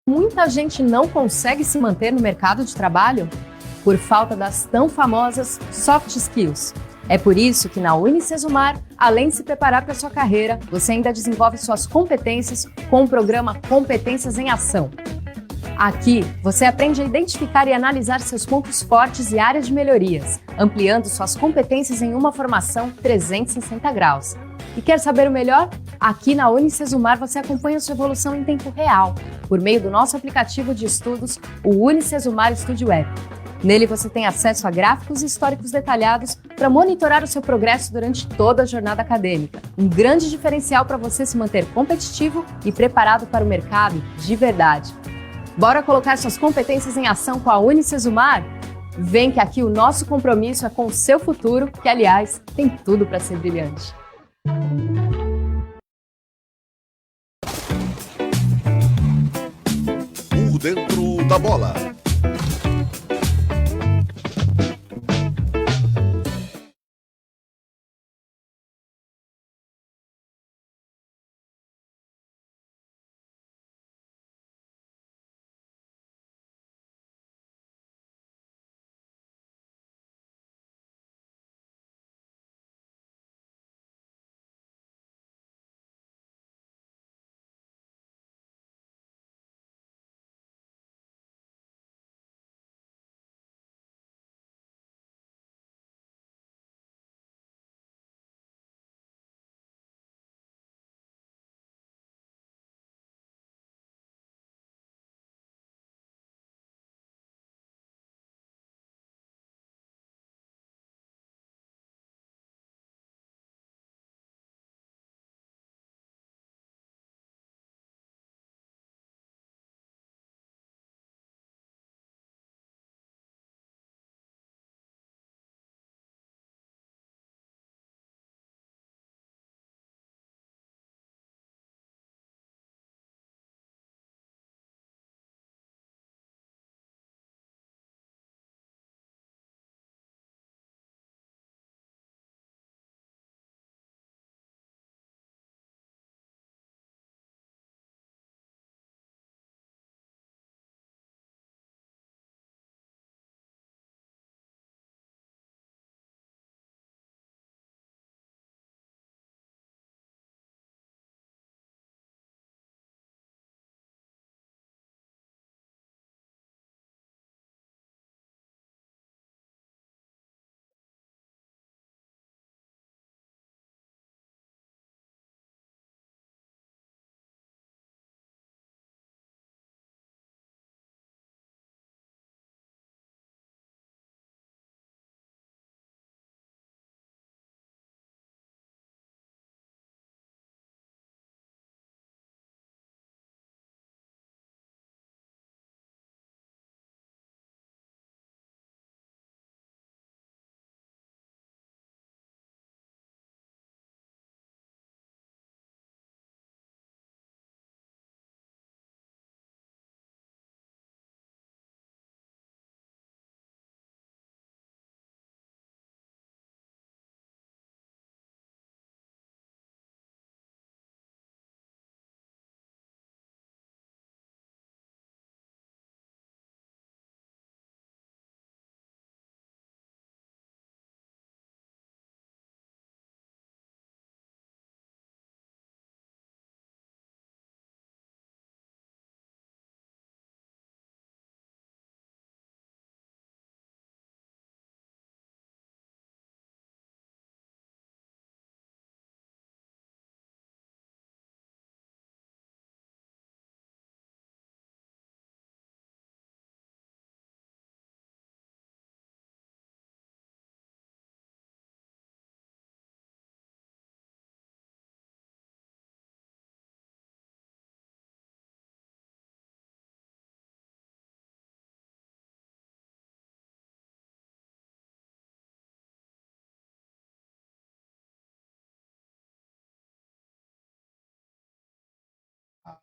Muita gente não consegue se manter no mercado de trabalho por falta das tão famosas soft skills. É por isso que na Unicesumar, além de se preparar para a sua carreira, você ainda desenvolve suas competências com o programa Competências em Ação. Aqui, você aprende a identificar e analisar seus pontos fortes e áreas de melhorias, ampliando suas competências em uma formação 360 graus. E quer saber o melhor? Aqui na Unicesumar você acompanha sua evolução em tempo real, por meio do nosso aplicativo de estudos, o Unicesumar Studio App. Nele você tem acesso a gráficos e históricos detalhados para monitorar o seu progresso durante toda a jornada acadêmica. Um grande diferencial para você se manter competitivo e preparado para o mercado de verdade. Bora colocar suas competências em ação com a Unicesumar? Vem que aqui o nosso compromisso é com o seu futuro, que aliás tem tudo para ser brilhante. Por dentro da bola.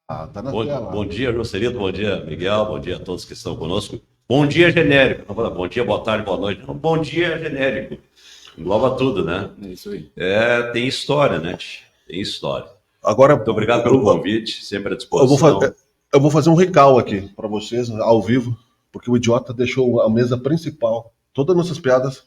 Tá na tela. Bom dia, Joselito, bom dia, Miguel, bom dia a todos que estão conosco. Bom dia genérico, não fala bom dia, boa tarde, boa noite, não, bom dia genérico. Engloba tudo, né? É isso aí. Tem história, né? Tem história. Agora, muito obrigado pelo convite, sempre à disposição. Eu vou fazer um recal aqui para vocês, ao vivo, porque o idiota deixou a mesa principal, todas as nossas piadas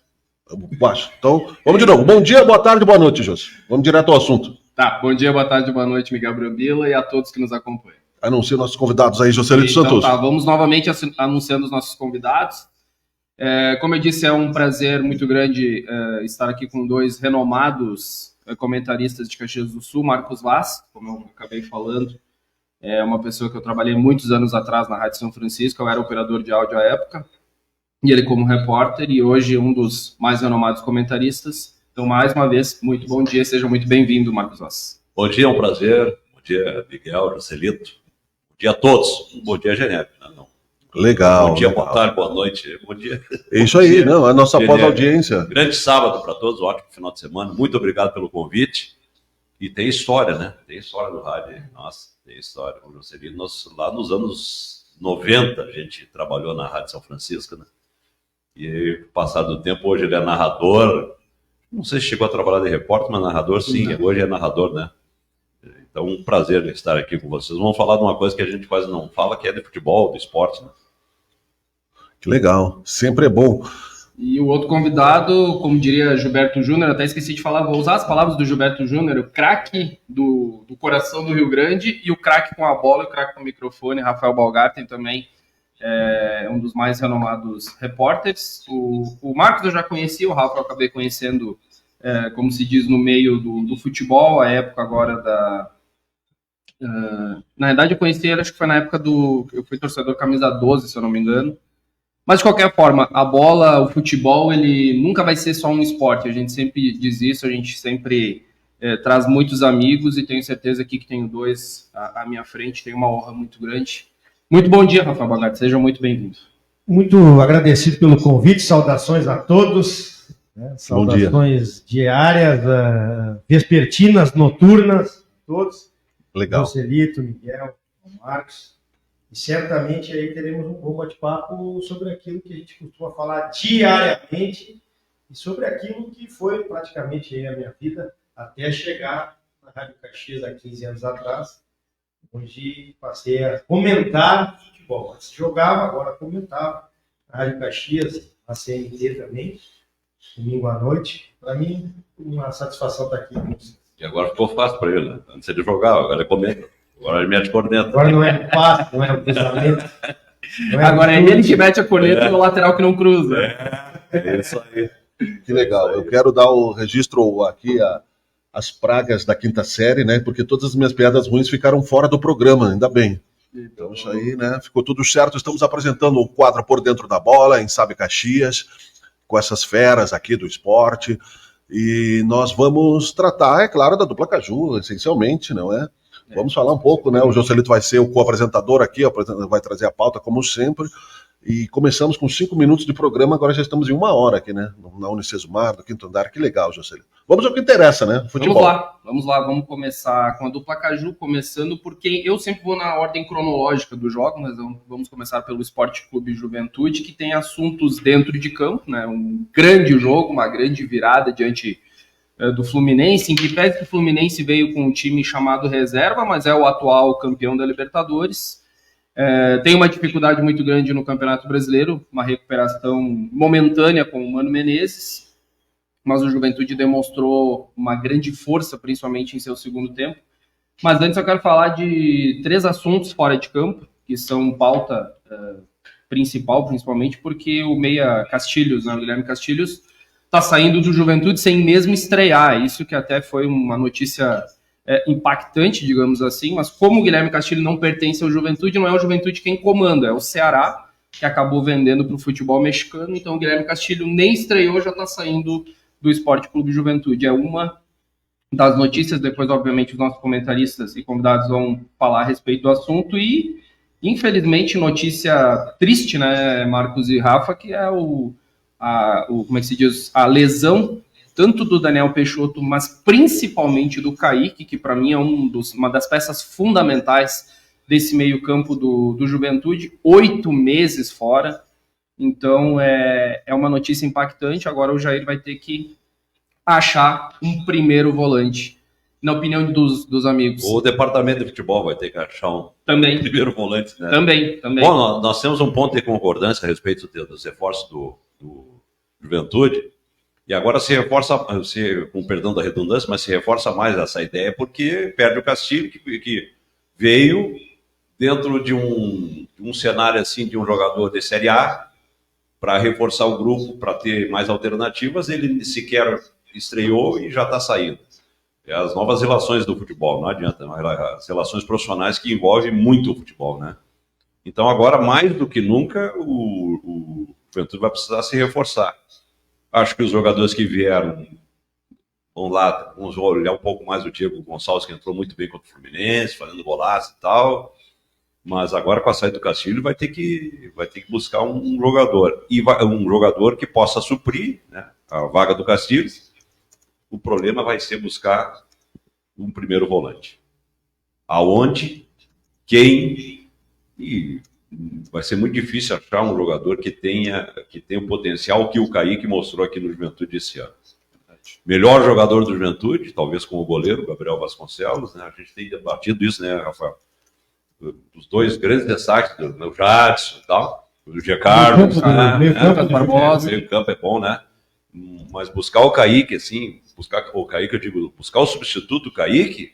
baixo. Então, vamos de novo. Bom dia, boa tarde, boa noite, José. Vamos direto ao assunto. Tá, bom dia, boa tarde, boa noite, Miguel Brambila, e a todos que nos acompanham. Anuncia nossos convidados aí, Joselito Santos. Tá, vamos novamente anunciando os nossos convidados. Como eu disse, é um prazer muito grande estar aqui com dois renomados comentaristas de Caxias do Sul, Marcos Vaz, como eu acabei falando, é uma pessoa que eu trabalhei muitos anos atrás na Rádio São Francisco, eu era operador de áudio à época, e ele como repórter, e hoje um dos mais renomados comentaristas. Então, mais uma vez, muito bom dia, seja muito bem-vindo, Marcos Vaz. Bom dia, é um prazer. Bom dia, Miguel, Joselito. Bom dia a todos. Bom dia, genérico. Não. Legal. Bom dia, legal. Boa tarde, boa noite. Bom dia. É isso aí, não, a nossa pós-audiência. Grande sábado para todos, ótimo final de semana. Muito obrigado pelo convite. E tem história, né? Tem história do rádio. Nossa, tem história. O Joselito, lá nos anos 90, a gente trabalhou na Rádio São Francisco, né? E passado o tempo, hoje ele é narrador. Não sei se chegou a trabalhar de repórter, mas narrador sim, hoje é narrador, né? Então, um prazer estar aqui com vocês. Vamos falar de uma coisa que a gente quase não fala, que é de futebol, do esporte, né? Que legal, sempre é bom. E o outro convidado, como diria Gilberto Júnior, até esqueci de falar, vou usar as palavras do Gilberto Júnior, o craque do coração do Rio Grande e o craque com a bola e o craque com o microfone, Rafael Balgarten também. É um dos mais renomados repórteres. O Marcos eu já conheci, o Rafa eu acabei conhecendo, como se diz, no meio do futebol, a época agora da... na verdade eu conheci ele, acho que foi na época eu fui torcedor camisa 12, se eu não me engano. Mas de qualquer forma, a bola, o futebol, ele nunca vai ser só um esporte. A gente sempre diz isso, a gente sempre traz muitos amigos e tenho certeza aqui que tenho dois à minha frente, tenho uma honra muito grande. Muito bom dia, Rafael Balgarten, seja muito bem-vindo. Muito agradecido pelo convite, saudações a todos, né? Saudações diárias, vespertinas, noturnas, todos. Legal. Joselito, Miguel, Marcos, e certamente aí teremos um bom bate-papo sobre aquilo que a gente costuma falar diariamente e sobre aquilo que foi praticamente aí a minha vida até chegar na Rádio Caxias há 15 anos atrás, onde passei a comentar futebol. Antes jogava, agora comentava. Na Rádio Caxias, na CNT também, domingo à noite. Para mim, uma satisfação estar aqui com vocês. E agora ficou fácil para ele, né? Antes ele jogava, agora ele comenta. Agora ele mete corneta. Agora não é fácil, não é o cruzamento. Agora é ele que mete a corneta e o lateral que não cruza. É isso aí. Que legal. Eu quero dar o registro aqui as pragas da quinta série, né? Porque todas as minhas piadas ruins ficaram fora do programa, ainda bem. Então isso aí, né? Ficou tudo certo. Estamos apresentando o quadro Por Dentro da Bola, em Sabe Caxias, com essas feras aqui do esporte. E nós vamos tratar, é claro, da dupla Caju, essencialmente, não é? Vamos falar um pouco, né? O Joselito vai ser o co-apresentador aqui, vai trazer a pauta, como sempre. E começamos com 5 minutos de programa, agora já estamos em 1 hora aqui, né? Na Unicesumar, do quinto andar. Que legal, Joselito. Vamos ao que interessa, né? Futebol. Vamos lá, vamos começar com a dupla Caju, começando porque eu sempre vou na ordem cronológica do jogo, mas vamos começar pelo Esporte Clube Juventude, que tem assuntos dentro de campo, né? Um grande jogo, uma grande virada diante do Fluminense, em que pese que o Fluminense veio com um time chamado reserva, mas é o atual campeão da Libertadores. Tem uma dificuldade muito grande no Campeonato Brasileiro, uma recuperação momentânea com o Mano Menezes, mas o Juventude demonstrou uma grande força, principalmente em seu segundo tempo. Mas antes eu quero falar de 3 assuntos fora de campo, que são pauta principal, principalmente porque o meia Castilhos, né, o Guilherme Castilhos, está saindo do Juventude sem mesmo estrear. Isso que até foi uma notícia impactante, digamos assim, mas como o Guilherme Castilho não pertence ao Juventude, não é o Juventude quem comanda, é o Ceará, que acabou vendendo para o futebol mexicano. Então o Guilherme Castilho nem estreou, já está saindo do Esporte Clube Juventude. É uma das notícias, depois obviamente os nossos comentaristas e convidados vão falar a respeito do assunto. E infelizmente notícia triste, né, Marcos e Rafa, que é como é que se diz, a lesão tanto do Daniel Peixoto, mas principalmente do Kaique, que para mim é uma das peças fundamentais desse meio campo do Juventude, 8 meses fora. Então é uma notícia impactante. Agora o Jair vai ter que achar um primeiro volante. Na opinião dos amigos. O departamento de futebol vai ter que achar um Também. primeiro volante, né? Também. Bom, nós temos um ponto de concordância a respeito dos reforços do Juventude, e agora se reforça, com perdão da redundância, mas se reforça mais essa ideia, porque perde o Castilho, que veio dentro de um cenário assim, de um jogador de Série A, para reforçar o grupo, para ter mais alternativas, ele sequer estreou e já está saindo. É as novas relações do futebol, não adianta, as relações profissionais que envolvem muito o futebol, né? Então agora, mais do que nunca, o Juventude vai precisar se reforçar. Acho que os jogadores que vieram, vamos olhar um pouco mais o Diego Gonçalves, que entrou muito bem contra o Fluminense, fazendo golaço e tal, mas agora com a saída do Castilho vai ter que buscar um jogador, um jogador que possa suprir, né, a vaga do Castilho. O problema vai ser buscar um primeiro volante. Aonde, quem, e vai ser muito difícil achar um jogador que tenha o potencial que o Kaique mostrou aqui no Juventude esse ano. Melhor jogador do Juventude, talvez com o goleiro, Gabriel Vasconcelos, né? A gente tem debatido isso, né, Rafael? Os dois grandes destaques, do Jadson e tal, do G. Carlos, meio campo é bom, né? Mas buscar o Kaique, assim, buscar o substituto do Kaique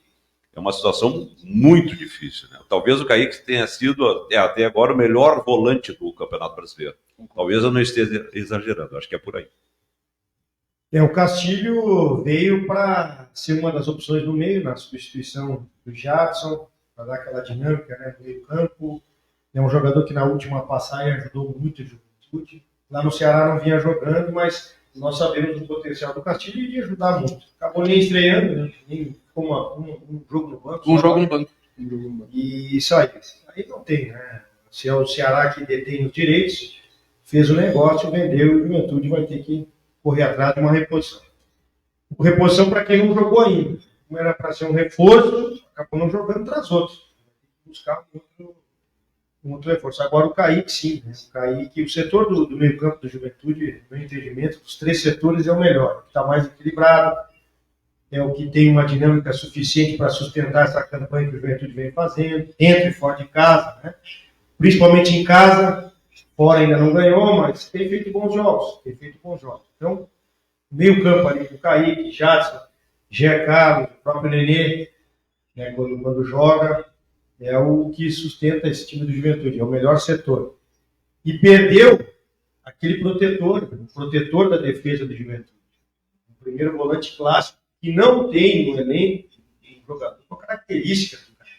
é uma situação muito difícil, né? Talvez o Kaique tenha sido até agora o melhor volante do Campeonato Brasileiro. Talvez eu não esteja exagerando, acho que é por aí. O Castilho veio para ser uma das opções no meio, na substituição do Jadson, para dar aquela dinâmica, né, no meio campo. É um jogador que na última passagem ajudou muito a Juventude. Lá no Ceará não vinha jogando, mas nós sabemos do potencial do Castilho e iria ajudar muito. Acabou nem estreando, né? Nem como um jogo no banco. Um jogo no banco. E isso aí. Aí não tem, né? Se é o Ceará que detém os direitos, fez o negócio, vendeu, e o Juventude vai ter que correr atrás de uma reposição. Reposição para quem não jogou ainda. Como era para ser um reforço, acabou não jogando, traz outros. Buscar um outro reforço. Agora o Kaique, sim. Né? O Kaique, o setor do meio campo do Juventude, no meu entendimento, dos três setores é o melhor. Está mais equilibrado, é o que tem uma dinâmica suficiente para sustentar essa campanha que o Juventude vem fazendo, dentro e fora de casa, né? Principalmente em casa, fora ainda não ganhou, mas tem feito bons jogos. Então, meio campo ali com o Kaique, Jadson, Jean Carlos, o próprio Nenê, né, quando joga, é o que sustenta esse time do Juventude, é o melhor setor. E perdeu aquele protetor, o protetor da defesa do Juventude. O primeiro volante clássico, que não tem no elenco um jogador com características do cara.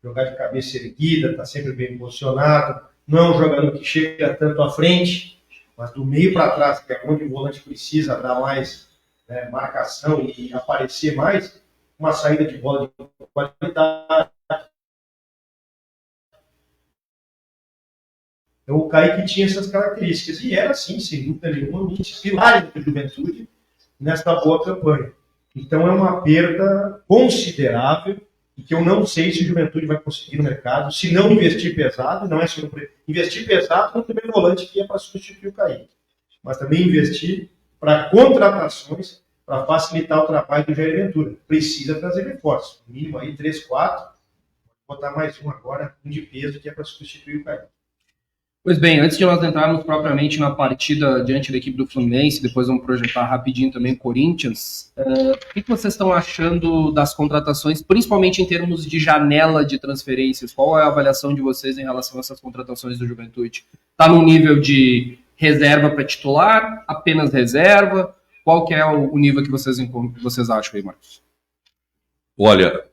Jogar de cabeça erguida, está sempre bem posicionado, não é um jogador que chega tanto à frente, mas do meio para trás, que é onde o volante precisa dar mais, né, marcação e aparecer mais, uma saída de bola de qualidade. Então, o Kaique tinha essas características, e era, sim, sem dúvida nenhuma, um dos pilares da Juventude nesta boa campanha. Então, é uma perda considerável, e que eu não sei se o Juventude vai conseguir no mercado, se não investir pesado, não é só investir pesado no primeiro volante que é para substituir o Kaique, mas também investir para contratações, para facilitar o trabalho do Jair Ventura. Precisa trazer reforço, no mínimo aí 3, 4, vou botar mais um agora, um de peso, que é para substituir o Kaique. Pois bem, antes de nós entrarmos propriamente na partida diante da equipe do Fluminense, depois vamos projetar rapidinho também o Corinthians, o que vocês estão achando das contratações, principalmente em termos de janela de transferências? Qual é a avaliação de vocês em relação a essas contratações do Juventude? Está no nível de reserva para titular, apenas reserva? Qual que é o nível que vocês acham aí, Marcos? Olha,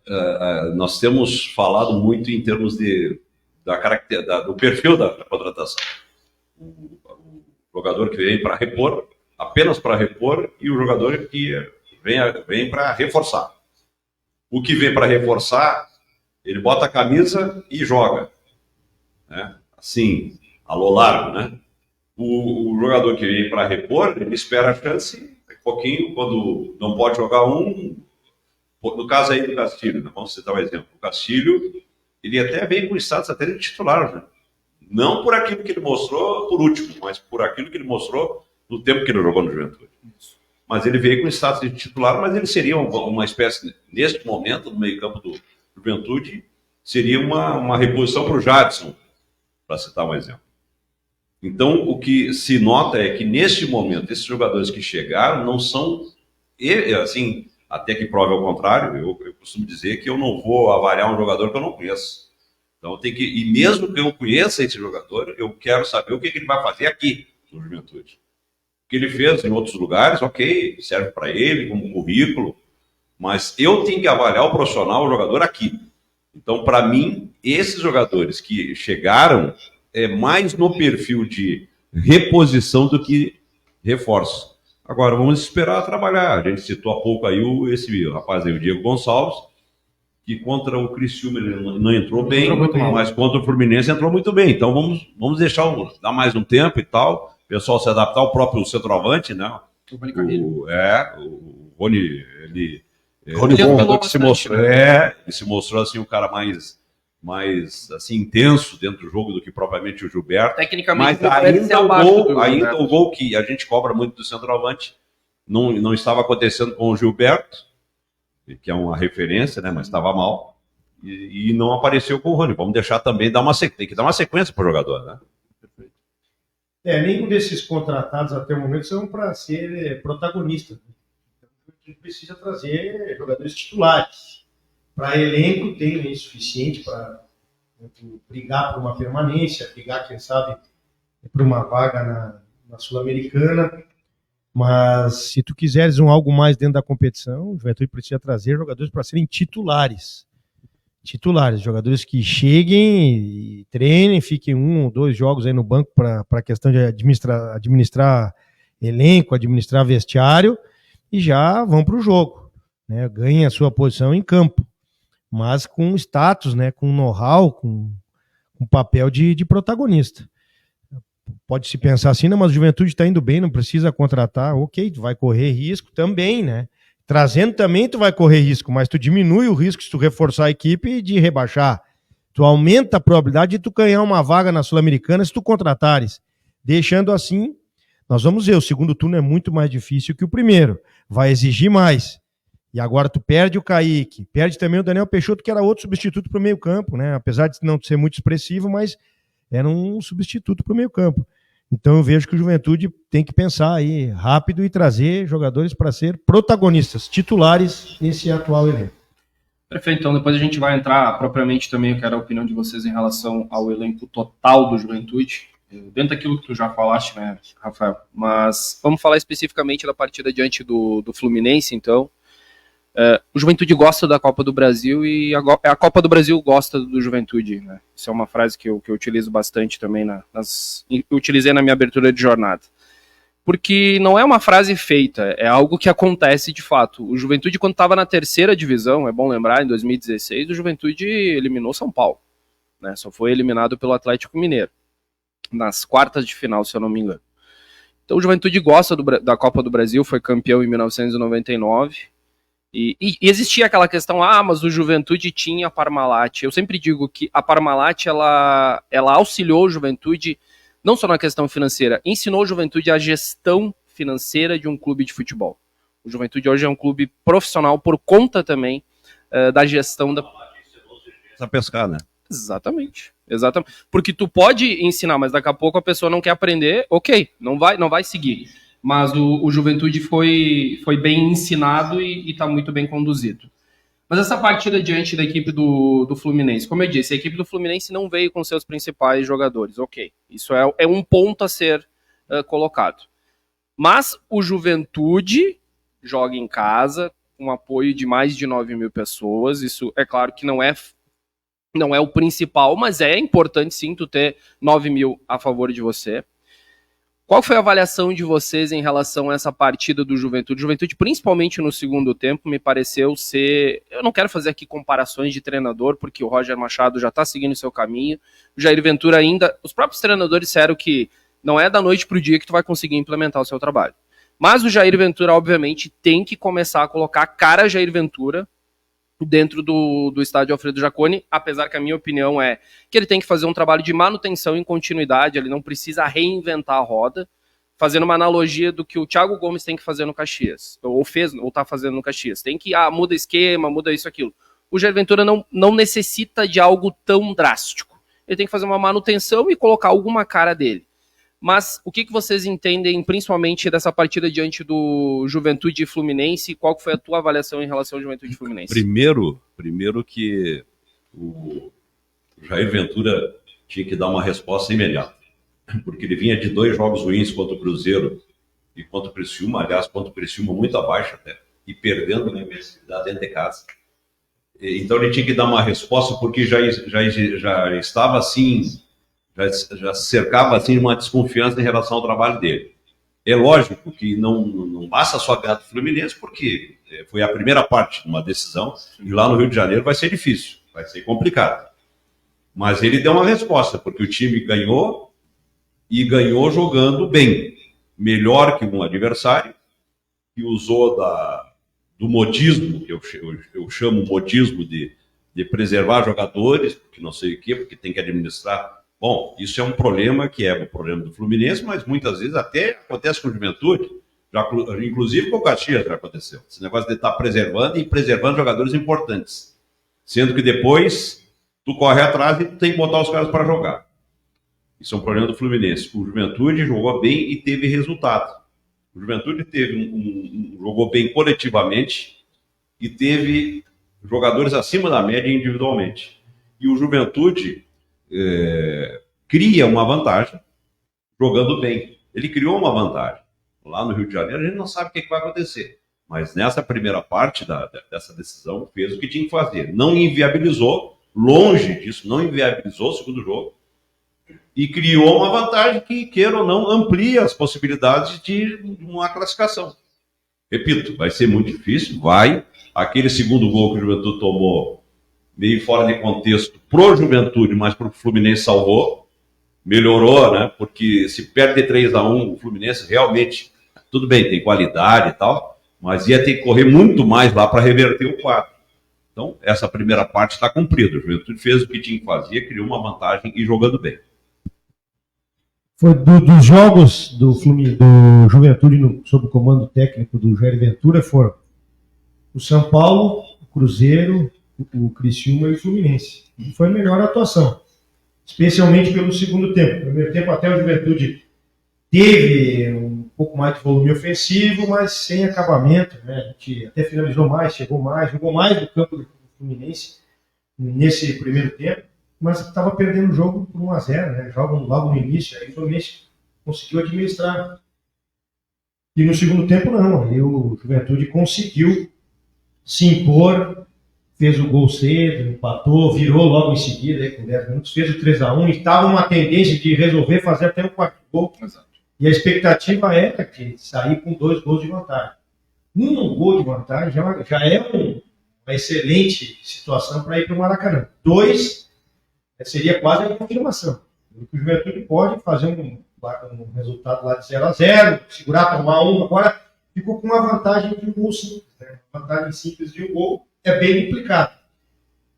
nós temos falado muito em termos do perfil da contratação. O jogador que vem para repor, apenas para repor, e o jogador que vem para reforçar. O que vem para reforçar, ele bota a camisa e joga, né? Assim, alô largo, né? O jogador que vem para repor, ele espera a chance, um pouquinho, quando não pode jogar no caso aí do Castilho, né? Vamos citar um exemplo. O Castilho, ele até veio com status até de titular, né? Não por aquilo que ele mostrou por último, mas por aquilo que ele mostrou no tempo que ele jogou no Juventude. mas ele veio com status de titular, mas ele seria uma espécie, neste momento, no meio-campo do Juventude, seria uma reposição para o Jadson, para citar um exemplo. Então, o que se nota é que, neste momento, esses jogadores que chegaram não são, assim, até que prove ao contrário, eu costumo dizer que eu não vou avaliar um jogador que eu não conheço. Então, e mesmo que eu conheça esse jogador, eu quero saber o que ele vai fazer aqui, no Juventude. O que ele fez em outros lugares, ok, serve para ele como currículo, mas eu tenho que avaliar o profissional, o jogador aqui. Então, para mim, esses jogadores que chegaram é mais no perfil de reposição do que reforço. Agora, vamos esperar trabalhar. A gente citou há pouco aí esse rapaz aí, o Diego Gonçalves, que contra o Criciúma ele não entrou bem, mas contra o Fluminense entrou muito bem. Então, vamos dar mais um tempo e tal, o pessoal se adaptar, o próprio centroavante, né? O Rony, ele se mostrou assim, um cara mais assim, intenso dentro do jogo do que propriamente o Gilberto. Tecnicamente, mas ainda o gol que a gente cobra muito do centroavante não estava acontecendo com o Gilberto, que é uma referência, né? Mas estava mal. E não apareceu com o Rony. Vamos deixar também, tem que dar uma sequência para o jogador, né? Nenhum desses contratados até o momento são para ser protagonistas. Então, a gente precisa trazer jogadores titulares. Para elenco tem suficiente para brigar por uma permanência, brigar, quem sabe, por uma vaga na Sul-Americana. Mas se tu quiseres algo mais dentro da competição, o Juventude precisa trazer jogadores para serem titulares. Jogadores que cheguem e treinem, fiquem 1 ou 2 jogos aí no banco para a questão de administrar elenco, administrar vestiário, e já vão para o jogo, né? Ganhem a sua posição em campo, mas com status, né? Com know-how, com papel de protagonista. Pode-se pensar assim, não, mas o Juventude está indo bem, não precisa contratar. Ok, tu vai correr risco também, né? Trazendo também tu vai correr risco, mas tu diminui o risco se tu reforçar a equipe de rebaixar. Tu aumenta a probabilidade de tu ganhar uma vaga na Sul-Americana se tu contratares. Deixando assim, nós vamos ver, o segundo turno é muito mais difícil que o primeiro. Vai exigir mais. E agora tu perde o Kaique, perde também o Daniel Peixoto, que era outro substituto para o meio campo, né? Apesar de não ser muito expressivo, mas era um substituto para o meio campo. Então eu vejo que o Juventude tem que pensar aí rápido e trazer jogadores para ser protagonistas, titulares nesse atual elenco. Perfeito, então depois a gente vai entrar propriamente também, eu quero a opinião de vocês em relação ao elenco total do Juventude, dentro daquilo que tu já falaste, né, Rafael? Mas vamos falar especificamente da partida diante do Fluminense, então. O Juventude gosta da Copa do Brasil e a Copa do Brasil gosta do Juventude, né? Isso é uma frase que eu utilizo bastante também, utilizei na minha abertura de jornada. Porque não é uma frase feita, é algo que acontece de fato. O Juventude, quando estava na terceira divisão, é bom lembrar, em 2016, o Juventude eliminou São Paulo, né? Só foi eliminado pelo Atlético Mineiro, nas quartas de final, se eu não me engano. Então o Juventude gosta da Copa do Brasil, foi campeão em 1999, e existia aquela questão, mas o Juventude tinha a Parmalat. Eu sempre digo que a Parmalat, ela auxiliou o Juventude, não só na questão financeira, ensinou o Juventude a gestão financeira de um clube de futebol. O Juventude hoje é um clube profissional por conta também da gestão da... Essa pescar, né? Exatamente. Porque tu pode ensinar, mas daqui a pouco a pessoa não quer aprender, ok, não vai seguir. Mas o Juventude foi bem ensinado e está muito bem conduzido. Mas essa partida diante da equipe do Fluminense, como eu disse, a equipe do Fluminense não veio com seus principais jogadores, ok. Isso é um ponto a ser colocado. Mas o Juventude joga em casa, com apoio de mais de 9 mil pessoas. Isso é claro que não é o principal, mas é importante sim tu ter 9 mil a favor de você. Qual foi a avaliação de vocês em relação a essa partida do Juventude? Juventude, principalmente no segundo tempo, me pareceu ser... Eu não quero fazer aqui comparações de treinador, porque o Roger Machado já está seguindo o seu caminho. O Jair Ventura ainda... Os próprios treinadores disseram que não é da noite para o dia que tu vai conseguir implementar o seu trabalho. Mas o Jair Ventura, obviamente, tem que começar a colocar a cara Jair Ventura dentro do estádio Alfredo Jaconi, apesar que a minha opinião é que ele tem que fazer um trabalho de manutenção e continuidade, ele não precisa reinventar a roda, fazendo uma analogia do que o Thiago Gomes tem que fazer no Caxias, ou tá fazendo no Caxias. Tem que, muda esquema, muda isso, aquilo. O Jair Ventura não necessita de algo tão drástico. Ele tem que fazer uma manutenção e colocar alguma cara dele. Mas o que vocês entendem, principalmente, dessa partida diante do Juventude e Fluminense? Qual que foi a tua avaliação em relação ao Juventude e Fluminense? Primeiro que o Jair Ventura tinha que dar uma resposta imediata, porque ele vinha de 2 jogos ruins contra o Cruzeiro e contra o Criciúma, aliás, contra o Criciúma muito abaixo até, e perdendo na universidade dentro de casa. Então ele tinha que dar uma resposta, porque já estava assim, já cercava assim uma desconfiança em relação ao trabalho dele. É lógico que não basta só ganhar do Fluminense, porque foi a primeira parte de uma decisão, e lá no Rio de Janeiro vai ser difícil, vai ser complicado. Mas ele deu uma resposta, porque o time ganhou, e ganhou jogando bem, melhor que um adversário, que usou do modismo, que eu chamo modismo de preservar jogadores, porque não sei o quê, porque tem que administrar. Bom, isso é um problema que é o problema do Fluminense, mas muitas vezes até acontece com o Juventude, inclusive com o Caxias já aconteceu. Esse negócio de estar preservando jogadores importantes, sendo que depois tu corre atrás e tu tem que botar os caras para jogar. Isso é um problema do Fluminense. O Juventude jogou bem e teve resultado. O Juventude jogou bem coletivamente e teve jogadores acima da média individualmente. E o Juventude cria uma vantagem jogando bem. Ele criou uma vantagem. Lá no Rio de Janeiro a gente não sabe o que vai acontecer. Mas nessa primeira parte dessa decisão fez o que tinha que fazer. Não inviabilizou, longe disso, não inviabilizou o segundo jogo. E criou uma vantagem que, queira ou não, amplia as possibilidades de uma classificação. Repito, vai ser muito difícil, vai. Aquele segundo gol que o Juventude tomou, meio fora de contexto, pro Juventude, mas pro Fluminense salvou. Melhorou, né? Porque se perde 3-1, o Fluminense realmente, tudo bem, tem qualidade e tal, mas ia ter que correr muito mais lá para reverter o quadro. Então, essa primeira parte está cumprida. O Juventude fez o que tinha que fazer, criou uma vantagem e jogando bem. Foi dos jogos do Juventude sob o comando técnico do Jair Ventura foram o São Paulo, o Cruzeiro, o Criciúma e o Fluminense. E foi a melhor atuação, especialmente pelo segundo tempo. No primeiro tempo até o Juventude teve um pouco mais de volume ofensivo, mas sem acabamento, né? A gente até finalizou mais, jogou mais do campo do Fluminense nesse primeiro tempo. Mas estava perdendo o jogo por 1-0, né? Jogo logo no início, aí o Fluminense conseguiu administrar. E no segundo tempo não, aí o Juventude conseguiu se impor, fez o gol cedo, empatou, virou logo em seguida, aí, com 10 minutos, fez o 3-1, e estava uma tendência de resolver fazer até o 4º gol. Exato. E a expectativa era de sair com 2 gols de vantagem. Um gol de vantagem já é uma excelente situação para ir para o Maracanã. 2 seria quase a confirmação. O Juventude pode fazer um resultado lá de 0-0, segurar, tomar um, agora ficou com uma vantagem de um gol simples. Né? Uma vantagem simples de um gol é bem complicado.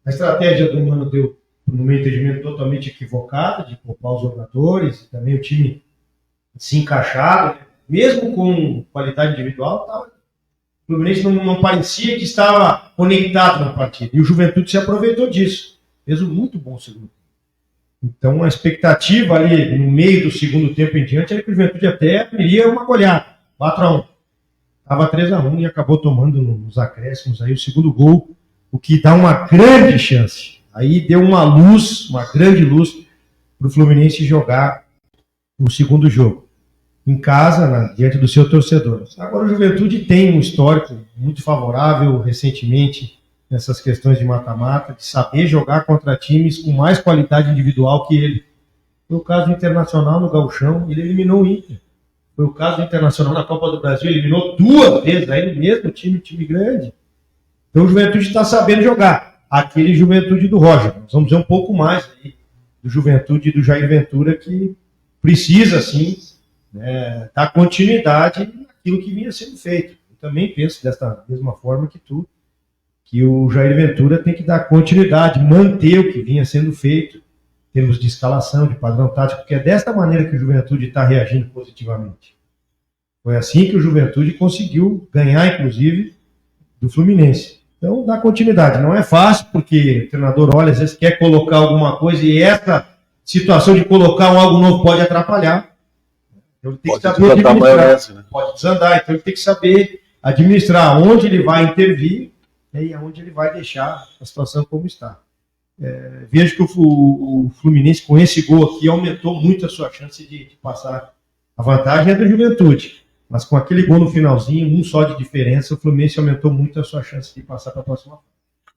A estratégia do Mano deu, no meu entendimento, totalmente equivocada, de poupar os jogadores, e também o time se encaixado, né? Mesmo com qualidade individual, o Fluminense não parecia que estava conectado na partida. E o Juventude se aproveitou disso. Fez um muito bom segundo tempo. Então, a expectativa ali, no meio do segundo tempo em diante, era que o Juventude até abriria uma goleada. 4-1. Estava 3-1 e acabou tomando nos acréscimos aí o segundo gol, o que dá uma grande chance. Aí deu uma grande luz para o Fluminense jogar o segundo jogo. Em casa, diante do seu torcedor. Agora, o Juventude tem um histórico muito favorável recentemente, nessas questões de mata-mata, de saber jogar contra times com mais qualidade individual que ele. Foi o caso do Internacional no Gauchão, ele eliminou o Inter. Foi o caso do Internacional na Copa do Brasil, eliminou 2 vezes aí no mesmo time grande. Então o Juventude está sabendo jogar. Aquele Juventude do Roger. Nós vamos ver um pouco mais aí do Juventude do Jair Ventura, que precisa, sim, dar continuidade naquilo que vinha sendo feito. Eu também penso desta mesma forma que tu, que o Jair Ventura tem que dar continuidade, manter o que vinha sendo feito, em termos de escalação, de padrão tático, porque é desta maneira que o Juventude está reagindo positivamente. Foi assim que o Juventude conseguiu ganhar, inclusive, do Fluminense. Então, dá continuidade. Não é fácil, porque o treinador olha, às vezes quer colocar alguma coisa e essa situação de colocar algo novo pode atrapalhar. Então, ele tem que saber administrar. Né? Pode desandar. Então, ele tem que saber administrar onde ele vai intervir, né, e aonde ele vai deixar a situação como está. Vejo que o Fluminense, com esse gol aqui, aumentou muito a sua chance de passar. A vantagem é do Juventude, mas com aquele gol no finalzinho, um só de diferença, o Fluminense aumentou muito a sua chance de passar para a próxima fase.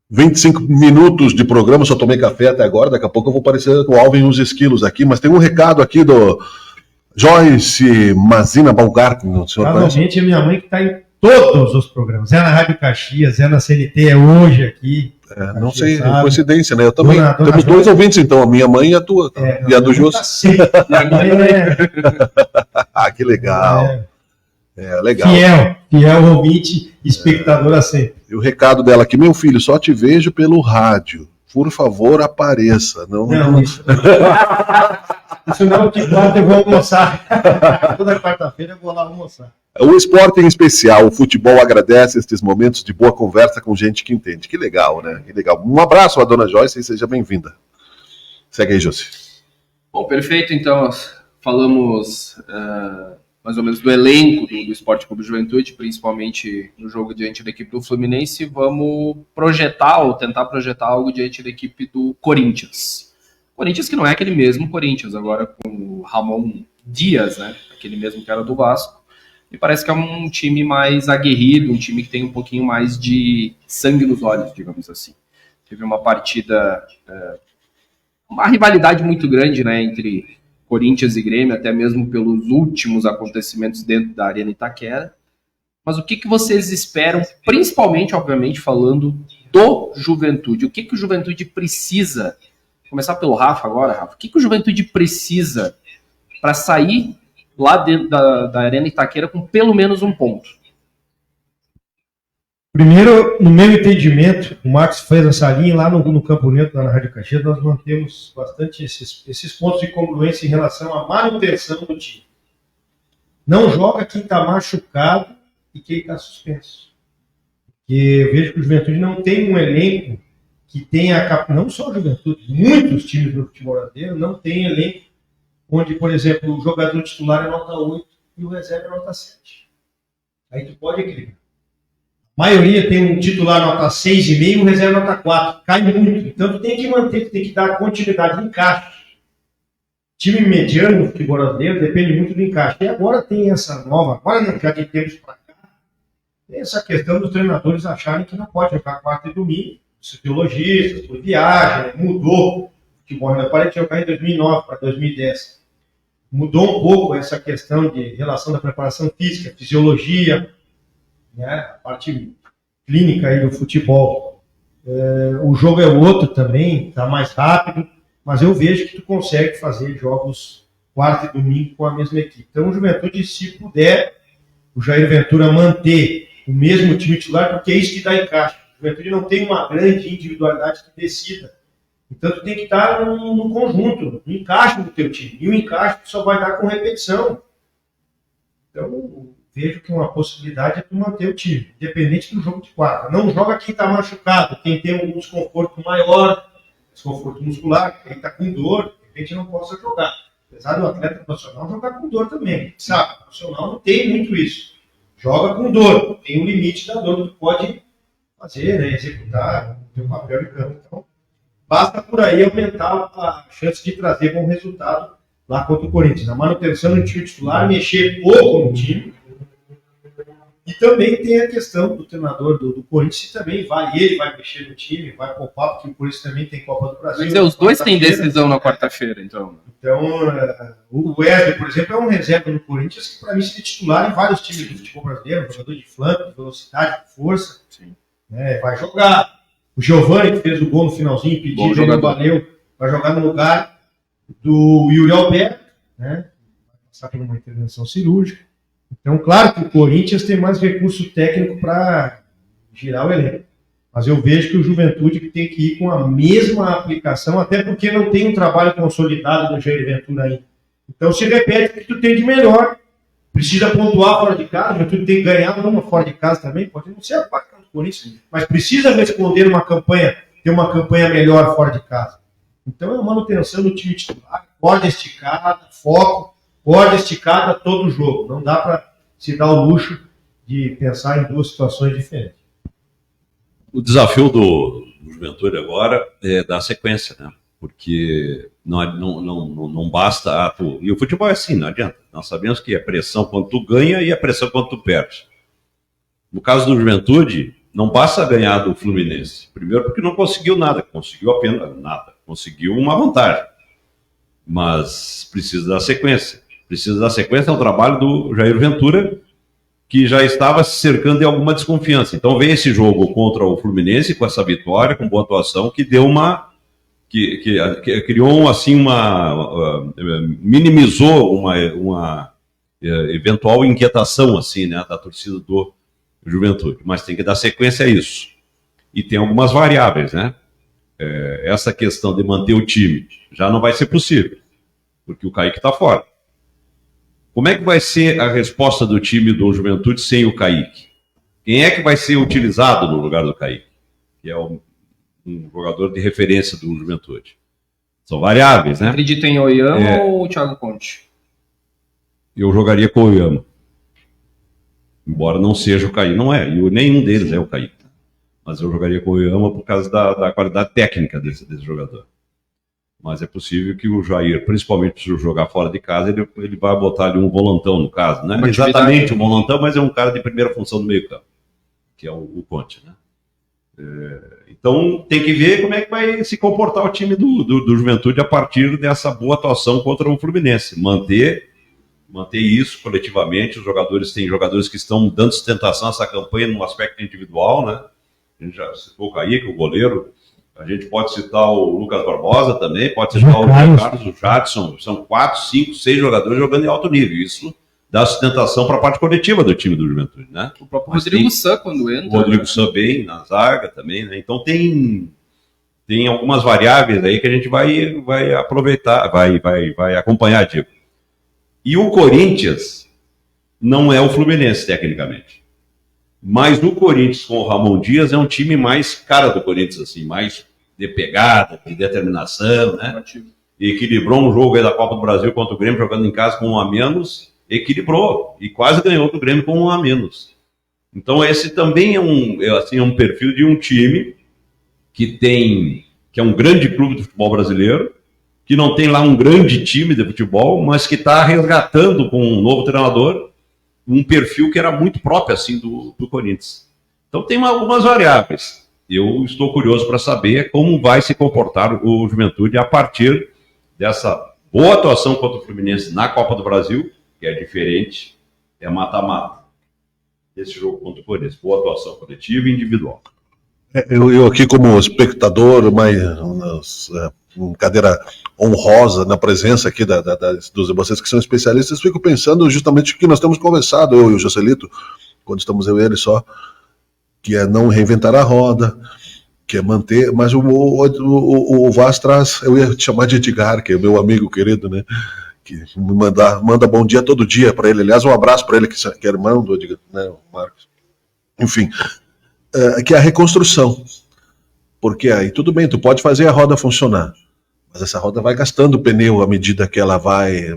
25 minutos de programa, só tomei café até agora, daqui a pouco eu vou aparecer com o Alvin uns esquilos aqui, mas tem um recado aqui do Joyce Mazina Balgar, no senhor provavelmente é minha mãe que está em todos os programas, é na Rádio Caxias, é na CNT, é hoje aqui. Não sei, é coincidência, né? Eu também. Temos dois ouvintes, então, a minha mãe e a tua. E a do Jus. Ah, que legal. Legal. Fiel ouvinte, espectadora sempre. E o recado dela aqui, meu filho, só te vejo pelo rádio. Por favor, apareça. Não. Isso não, que quarta eu vou almoçar. Toda quarta-feira eu vou lá almoçar. O esporte em especial, o futebol agradece estes momentos de boa conversa com gente que entende. Que legal, né? Que legal. Um abraço à dona Joyce e seja bem-vinda. Segue aí, José. Bom, perfeito. Então, falamos mais ou menos do elenco do Esporte Clube Juventude, principalmente no jogo diante da equipe do Fluminense. Vamos projetar ou tentar projetar algo diante da equipe do Corinthians. Corinthians que não é aquele mesmo Corinthians, agora com o Ramon Dias, né? Aquele mesmo que era do Vasco. Me parece que é um time mais aguerrido, um time que tem um pouquinho mais de sangue nos olhos, digamos assim. Teve uma partida, uma rivalidade muito grande, né, entre Corinthians e Grêmio, até mesmo pelos últimos acontecimentos dentro da Arena Itaquera. Mas o que vocês esperam, principalmente, obviamente, falando do Juventude? O que o Juventude precisa? Vou começar pelo Rafa agora, Rafa. O que o Juventude precisa para sair lá dentro da Arena Itaquera com pelo menos um ponto? Primeiro, no meu entendimento, o Marcos fez essa linha lá no Campo Neto, lá na Rádio Caxias, nós mantemos bastante esses pontos de congruência em relação à manutenção do time. Não joga quem está machucado e quem está suspenso. Porque eu vejo que o Juventude não tem um elenco que tenha, não só o Juventude, muitos times do futebol brasileiro não tem elenco onde, por exemplo, o jogador titular é nota 8 e o reserva é nota 7. Aí tu pode equilibrar. A maioria tem um titular nota 6,5 e um reserva nota 4. Cai muito. Então tu tem que manter, tu tem que dar continuidade de encaixe. Time mediano no futebol brasileiro depende muito do encaixe. E agora tem essa nova, agora não, já que temos para cá, tem essa questão dos treinadores acharem que não pode jogar quarta e domingo. Os teologistas, por viagem, mudou. O futebol ainda parece jogar em 2009 para 2010. Mudou um pouco essa questão de relação da preparação física, fisiologia, né, a parte clínica aí do futebol. O jogo é outro também, está mais rápido, mas eu vejo que tu consegue fazer jogos quarta e domingo com a mesma equipe. Então o Juventude, se puder, o Jair Ventura manter o mesmo time titular, porque é isso que dá encaixe. O Juventude não tem uma grande individualidade que decida. Então, tu tem que estar no conjunto, no encaixe do teu time. E o encaixe só vai dar com repetição. Então, vejo que uma possibilidade é tu manter o time, independente do jogo de quarta. Não joga quem está machucado, quem tem um desconforto maior, desconforto muscular, quem está com dor, de repente não possa jogar. Apesar do atleta profissional jogar com dor também. Sabe, o profissional não tem muito isso. Joga com dor, tem um limite da dor que tu pode fazer, né, executar o teu papel em campo. Então, basta por aí aumentar a chance de trazer bom resultado lá contra o Corinthians. A manutenção do time titular, mexer pouco no time. E também tem a questão do treinador do Corinthians, que também ele vai mexer no time, vai poupar, porque o Corinthians também tem Copa do Brasil. Mas os dois têm decisão na quarta-feira, então. Então, o Wesley, por exemplo, é um reserva no Corinthians que para mim seria titular em vários times do futebol brasileiro, um jogador de flanco, de velocidade, de força. Sim. Vai jogar. O Giovani, que fez o gol no finalzinho, pediu, ele valeu, vai jogar no lugar do Yuri Alberto, né? Vai passar por uma intervenção cirúrgica. Então, claro que o Corinthians tem mais recurso técnico para girar o elenco. Mas eu vejo que o Juventude tem que ir com a mesma aplicação, até porque não tem um trabalho consolidado do Jair Ventura ainda. Então, se repete o que tu tem de melhor Precisa pontuar fora de casa, o Juventude tem que ganhar uma fora de casa também, pode não ser a quarta do Corinthians, mas precisa responder uma campanha, ter uma campanha melhor fora de casa. Então é uma manutenção do time titular, corda esticada, foco, corda esticada todo o jogo. Não dá para se dar o luxo de pensar em duas situações diferentes. O desafio do Juventude agora é dar sequência, né? Porque não basta... E o futebol é assim, não adianta. Nós sabemos que é pressão quando tu ganha e é pressão quando tu perde. No caso do Juventude, não basta ganhar do Fluminense. Primeiro porque não conseguiu nada, conseguiu apenas nada. Conseguiu uma vantagem. Mas precisa dar sequência. Precisa dar sequência ao trabalho do Jair Ventura, que já estava se cercando de alguma desconfiança. Então vem esse jogo contra o Fluminense, com essa vitória, com boa atuação, que deu que criou assim minimizou uma eventual inquietação assim, né, da torcida do Juventude. Mas tem que dar sequência a isso. E tem algumas variáveis, né? Essa questão de manter o time já não vai ser possível, porque o Kaique está fora. Como é que vai ser a resposta do time do Juventude sem o Kaique? Quem é que vai ser utilizado no lugar do Kaique? Que é um jogador de referência do Juventude. São variáveis, né? Acredita em Oyama ou Thiago Conte? Eu jogaria com o Oyama. Embora não seja o Kaique. Não é, e nenhum deles é o Kaique. Mas eu jogaria com o Oyama por causa da qualidade técnica desse jogador. Mas é possível que o Jair, principalmente se jogar fora de casa, ele vai botar ali um volantão, no caso. Não é exatamente um volantão, mas é um cara de primeira função do meio campo, que é o Conte, né? Então tem que ver como é que vai se comportar o time do Juventude a partir dessa boa atuação contra o Fluminense. Manter isso coletivamente. Os jogadores, tem jogadores que estão dando sustentação a essa campanha no aspecto individual, né? A gente já citou o Kaique, o goleiro. A gente pode citar o Lucas Barbosa também, pode citar o Carlos, o Jadson. São 4, 5, 6 jogadores jogando em alto nível. Isso dá sustentação para a parte coletiva do time do Juventude, né? O próprio Rodrigo Sá, quando entra. O Rodrigo Sá bem na zaga também, né? Então tem algumas variáveis aí que a gente vai aproveitar, vai acompanhar, Diego. E o Corinthians não é o Fluminense, tecnicamente. Mas o Corinthians com o Ramon Dias é um time mais cara do Corinthians, assim, mais de pegada, de determinação, né? Equilibrou um jogo aí da Copa do Brasil contra o Grêmio, jogando em casa com 1 a menos, equilibrou e quase ganhou do Grêmio com 1 a menos. Então esse também é um perfil de um time que é um grande clube do futebol brasileiro, que não tem lá um grande time de futebol, mas que está resgatando com um novo treinador um perfil que era muito próprio assim do Corinthians. Então tem algumas variáveis. Eu estou curioso para saber como vai se comportar o Juventude a partir dessa boa atuação contra o Fluminense na Copa do Brasil, que é diferente, é mata-mata. Esse jogo contra o Corinthians, boa atuação coletiva e individual. Eu aqui como espectador, mas cadeira honrosa na presença aqui dos vocês que são especialistas, fico pensando justamente o que nós temos conversado, eu e o Joselito, quando estamos eu e ele só, que é não reinventar a roda, que é manter, mas o Vaz traz, eu ia te chamar de Edgar, que é meu amigo querido, né, que me manda bom dia todo dia para ele, aliás, um abraço para ele, que é irmão do Edgar, né, o Marcos, enfim, que é a reconstrução, porque aí tudo bem, tu pode fazer a roda funcionar, mas essa roda vai gastando o pneu à medida que ela vai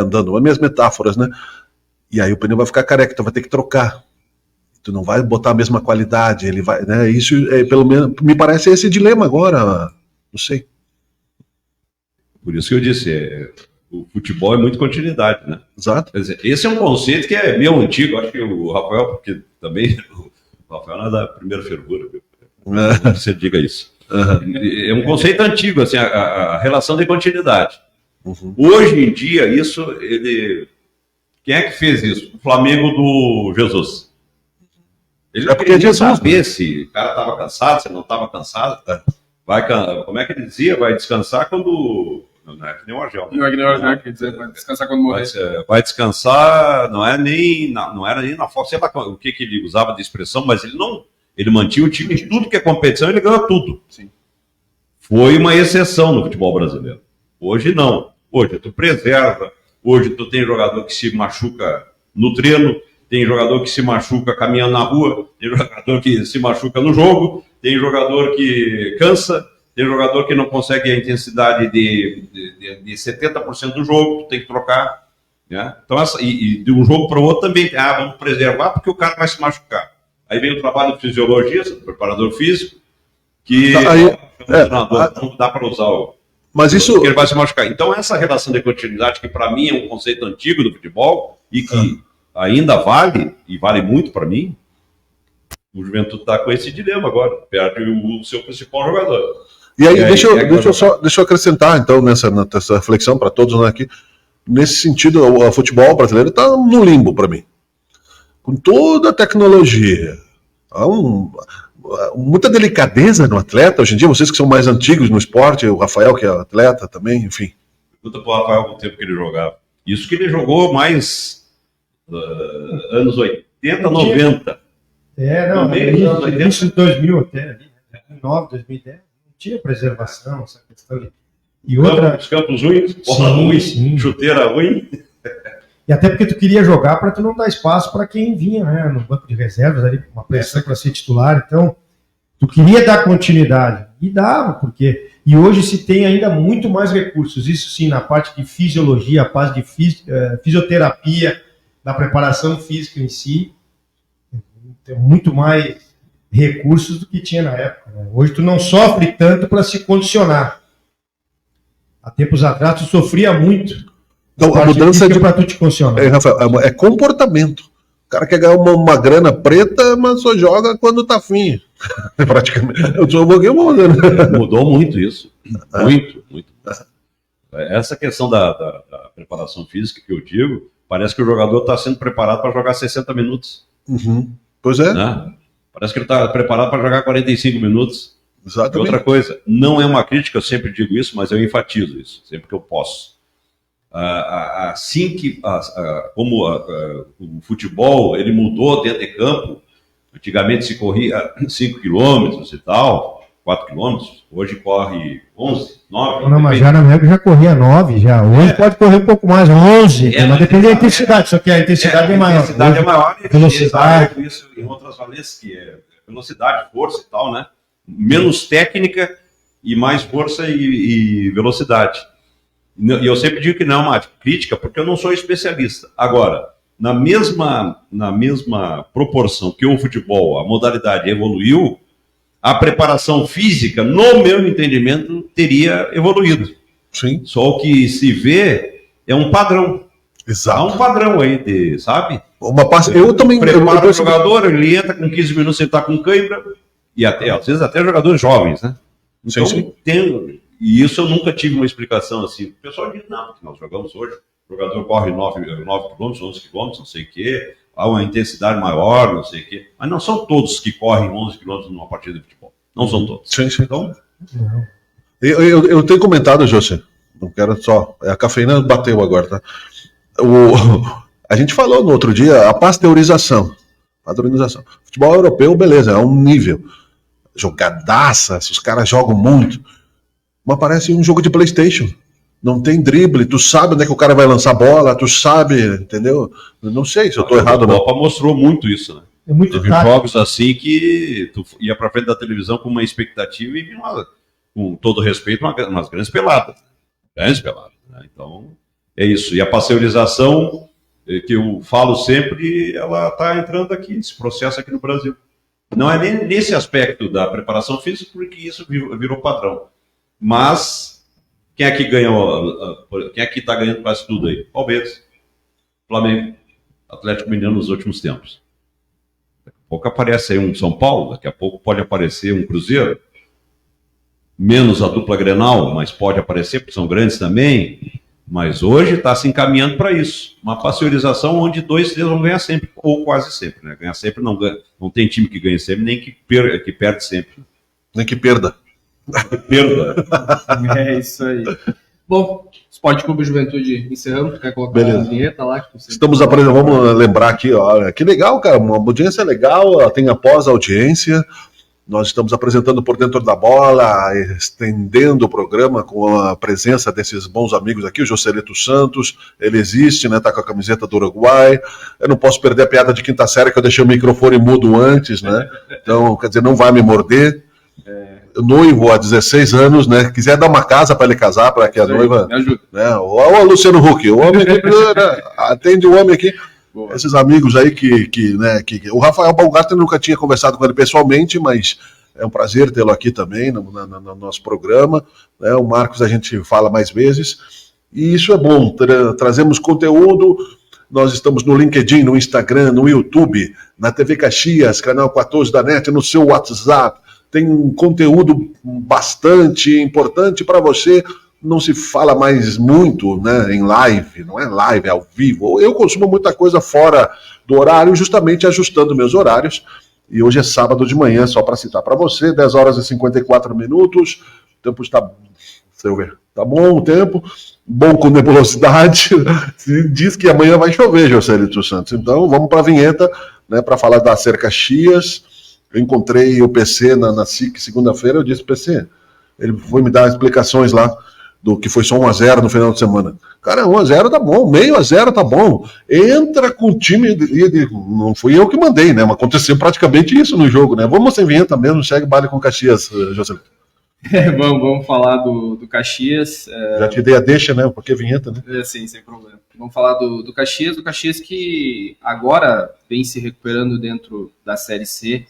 andando, as minhas metáforas, né, e aí o pneu vai ficar careca, tu vai ter que trocar, tu não vai botar a mesma qualidade, ele vai, né, isso pelo menos, me parece esse dilema agora, não sei. Por isso que eu disse, o futebol é muito continuidade, né? Exato. Quer dizer, esse é um conceito que é meio antigo, acho que o Rafael, porque também o Rafael não é da primeira fervura, você diga isso. Uhum. É um conceito antigo, assim, a relação de continuidade. Uhum. Hoje em dia, quem é que fez isso? O Flamengo do Jesus. Ele não queria saber se o cara estava cansado, se não estava cansado. Como é que ele dizia? Vai descansar quando... Não é que nem o Argel. Não é que nem o Argel, quer dizer, vai descansar quando morrer. Vai descansar, não era nem na força, sei lá o que ele usava de expressão, mas ele mantinha o time em tudo que é competição, ele ganhou tudo. Sim. Foi uma exceção no futebol brasileiro. Hoje não. Hoje tu preserva, hoje tu tem jogador que se machuca no treino, tem jogador que se machuca caminhando na rua, tem jogador que se machuca no jogo, tem jogador que cansa, tem jogador que não consegue a intensidade de 70% do jogo, tem que trocar. Né? Então, de um jogo para o outro também, vamos preservar porque o cara vai se machucar. Aí vem o trabalho do fisiologista, do preparador físico, que não dá para usar mas isso... porque ele vai se machucar. Então, essa relação de continuidade, que para mim é um conceito antigo do futebol e que ainda vale, e vale muito para mim, o Juventude está com esse dilema agora, perde o seu principal jogador. E aí, deixa eu acrescentar, então, nessa reflexão para todos nós aqui, nesse sentido, o futebol brasileiro está no limbo para mim. Com toda a tecnologia, há muita delicadeza no atleta. Hoje em dia, vocês que são mais antigos no esporte, o Rafael que é atleta também, enfim. Pergunta para o Rafael o tempo que ele jogava. Isso que ele jogou mais anos 80, 90. No início de 2000 até, 2009, 2010, não tinha preservação, essa questão de... E outra... Os campos ruins, bola ruim, chuteira ruim. E até porque tu queria jogar para tu não dar espaço para quem vinha, né, no banco de reservas, ali, uma pressão para ser titular. Então, tu queria dar continuidade. E dava, porque... E hoje se tem ainda muito mais recursos. Isso sim, na parte de fisiologia, a parte de fisioterapia, da preparação física em si. Tem muito mais recursos do que tinha na época. Né? Hoje tu não sofre tanto para se condicionar. Há tempos atrás tu sofria muito. Então, a mudança para tu te condicionar. Rafael, é comportamento. O cara quer ganhar uma grana preta, mas só joga quando tá afim. Praticamente. Eu joguei uma grana. Mudou muito isso. Muito. Essa questão da preparação física que eu digo, parece que o jogador está sendo preparado para jogar 60 minutos. Uhum. Pois é. Né? Parece que ele está preparado para jogar 45 minutos. Exatamente. E outra coisa, não é uma crítica, eu sempre digo isso, mas eu enfatizo isso, sempre que eu posso. Assim que, como o futebol ele mudou dentro de campo, antigamente se corria 5 quilômetros e tal, 4 quilômetros, hoje corre 11, 9. Não, mas já na minha época já corria 9, já. Hoje pode correr um pouco mais, 11, mas depende da intensidade, só que a intensidade é maior. A intensidade é maior e velocidade. Isso em outras valências, que é velocidade, força e tal, né? Menos técnica e mais força e velocidade. E eu sempre digo que não é uma crítica, porque eu não sou especialista. Agora, na mesma proporção que o futebol, a modalidade evoluiu, a preparação física, no meu entendimento, teria evoluído. Sim. Só o que se vê é um padrão. Exato. Há um padrão aí, sabe? Eu também... Prepara o jogador, ele entra com 15 minutos, ele está com cãibra, e até, às vezes até jogadores jovens, né? Então, sim. E isso eu nunca tive uma explicação assim. O pessoal diz, não, porque nós jogamos hoje, o jogador corre 9 km, 11 km, não sei o quê, há uma intensidade maior, não sei o quê. Mas não são todos que correm 11 km numa partida de futebol. Não são todos. Sim. Então, eu tenho comentado, José, não quero só... A cafeína bateu agora, tá? A gente falou no outro dia a pasteurização. Padronização. Futebol europeu, beleza, é um nível. Jogadaça, os caras jogam muito. Mas parece um jogo de PlayStation. Não tem drible, tu sabe onde é que o cara vai lançar a bola, tu sabe, entendeu? Eu não sei se eu tô errado ou não. A Copa mostrou muito isso, né? É muito Teve jogos assim que tu ia pra frente da televisão com uma expectativa e com todo respeito, umas grandes peladas. Grandes peladas, né? Então, é isso. E a pasteurização, que eu falo sempre, ela está entrando aqui, esse processo aqui no Brasil. Não é nem nesse aspecto da preparação física, porque isso virou padrão. Mas, quem é que ganhou? Quem é que está ganhando quase tudo aí? Palmeiras, Flamengo, Atlético Mineiro nos últimos tempos. Daqui a pouco aparece aí um São Paulo, daqui a pouco pode aparecer um Cruzeiro. Menos a dupla Grenal, mas pode aparecer, porque são grandes também. Mas hoje está se encaminhando para isso. Uma pasteurização onde 2, 3 vão ganhar sempre, ou quase sempre. Né? Ganhar sempre não ganha. Não tem time que ganha sempre, nem que perde sempre. Nem que perda. Perda. É isso aí. Bom, Esporte Clube Juventude encerramos. Quer colocar a vinheta lá? Estamos apresentando, vamos lembrar aqui, ó, que legal, cara, uma audiência legal, tem após a audiência, Nós estamos apresentando Por Dentro da Bola, estendendo o programa com a presença desses bons amigos aqui, o Joselito Santos, ele existe, né, tá com a camiseta do Uruguai. Eu não posso perder a piada de quinta série, que eu deixei o microfone mudo antes, né? Então, quer dizer, não vai me morder. Noivo há 16 anos, né? Quiser dar uma casa para ele casar, para que a noiva... Me ajuda. Né? O Luciano Huck, o homem aqui, né? Atende o homem aqui. Boa. Esses amigos aí né, o Rafael Baumgartner nunca tinha conversado com ele pessoalmente, mas é um prazer tê-lo aqui também no nosso programa, né? O Marcos a gente fala mais vezes, e isso é bom, trazemos conteúdo. Nós estamos no LinkedIn, no Instagram, no YouTube, na TV Caxias, canal 14 da NET, no seu WhatsApp, tem um conteúdo bastante importante para você. Não se fala mais muito, né, em live, não é live, é ao vivo. Eu consumo muita coisa fora do horário, justamente ajustando meus horários. E hoje é sábado de manhã, só para citar para você, 10 horas e 54 minutos. O tempo está, deixa eu ver, tá bom o tempo, bom com nebulosidade. Diz que amanhã vai chover, Joselito Santos. Então vamos para a vinheta, né, para falar da Acer Caxias. Eu encontrei o PC na SIC segunda-feira, eu disse, PC, ele foi me dar explicações lá, do que foi só 1-0 no final de semana. Cara, 1-0 tá bom, meio a 0 tá bom. Entra com o time, não fui eu que mandei, né? Mas aconteceu praticamente isso no jogo, né? Vamos sem vinheta mesmo, segue baile com Caxias, José. Vamos falar do Caxias. Já te dei a deixa, né? Porque vinheta, né? Sim, sem problema. Vamos falar do Caxias que agora vem se recuperando dentro da Série C.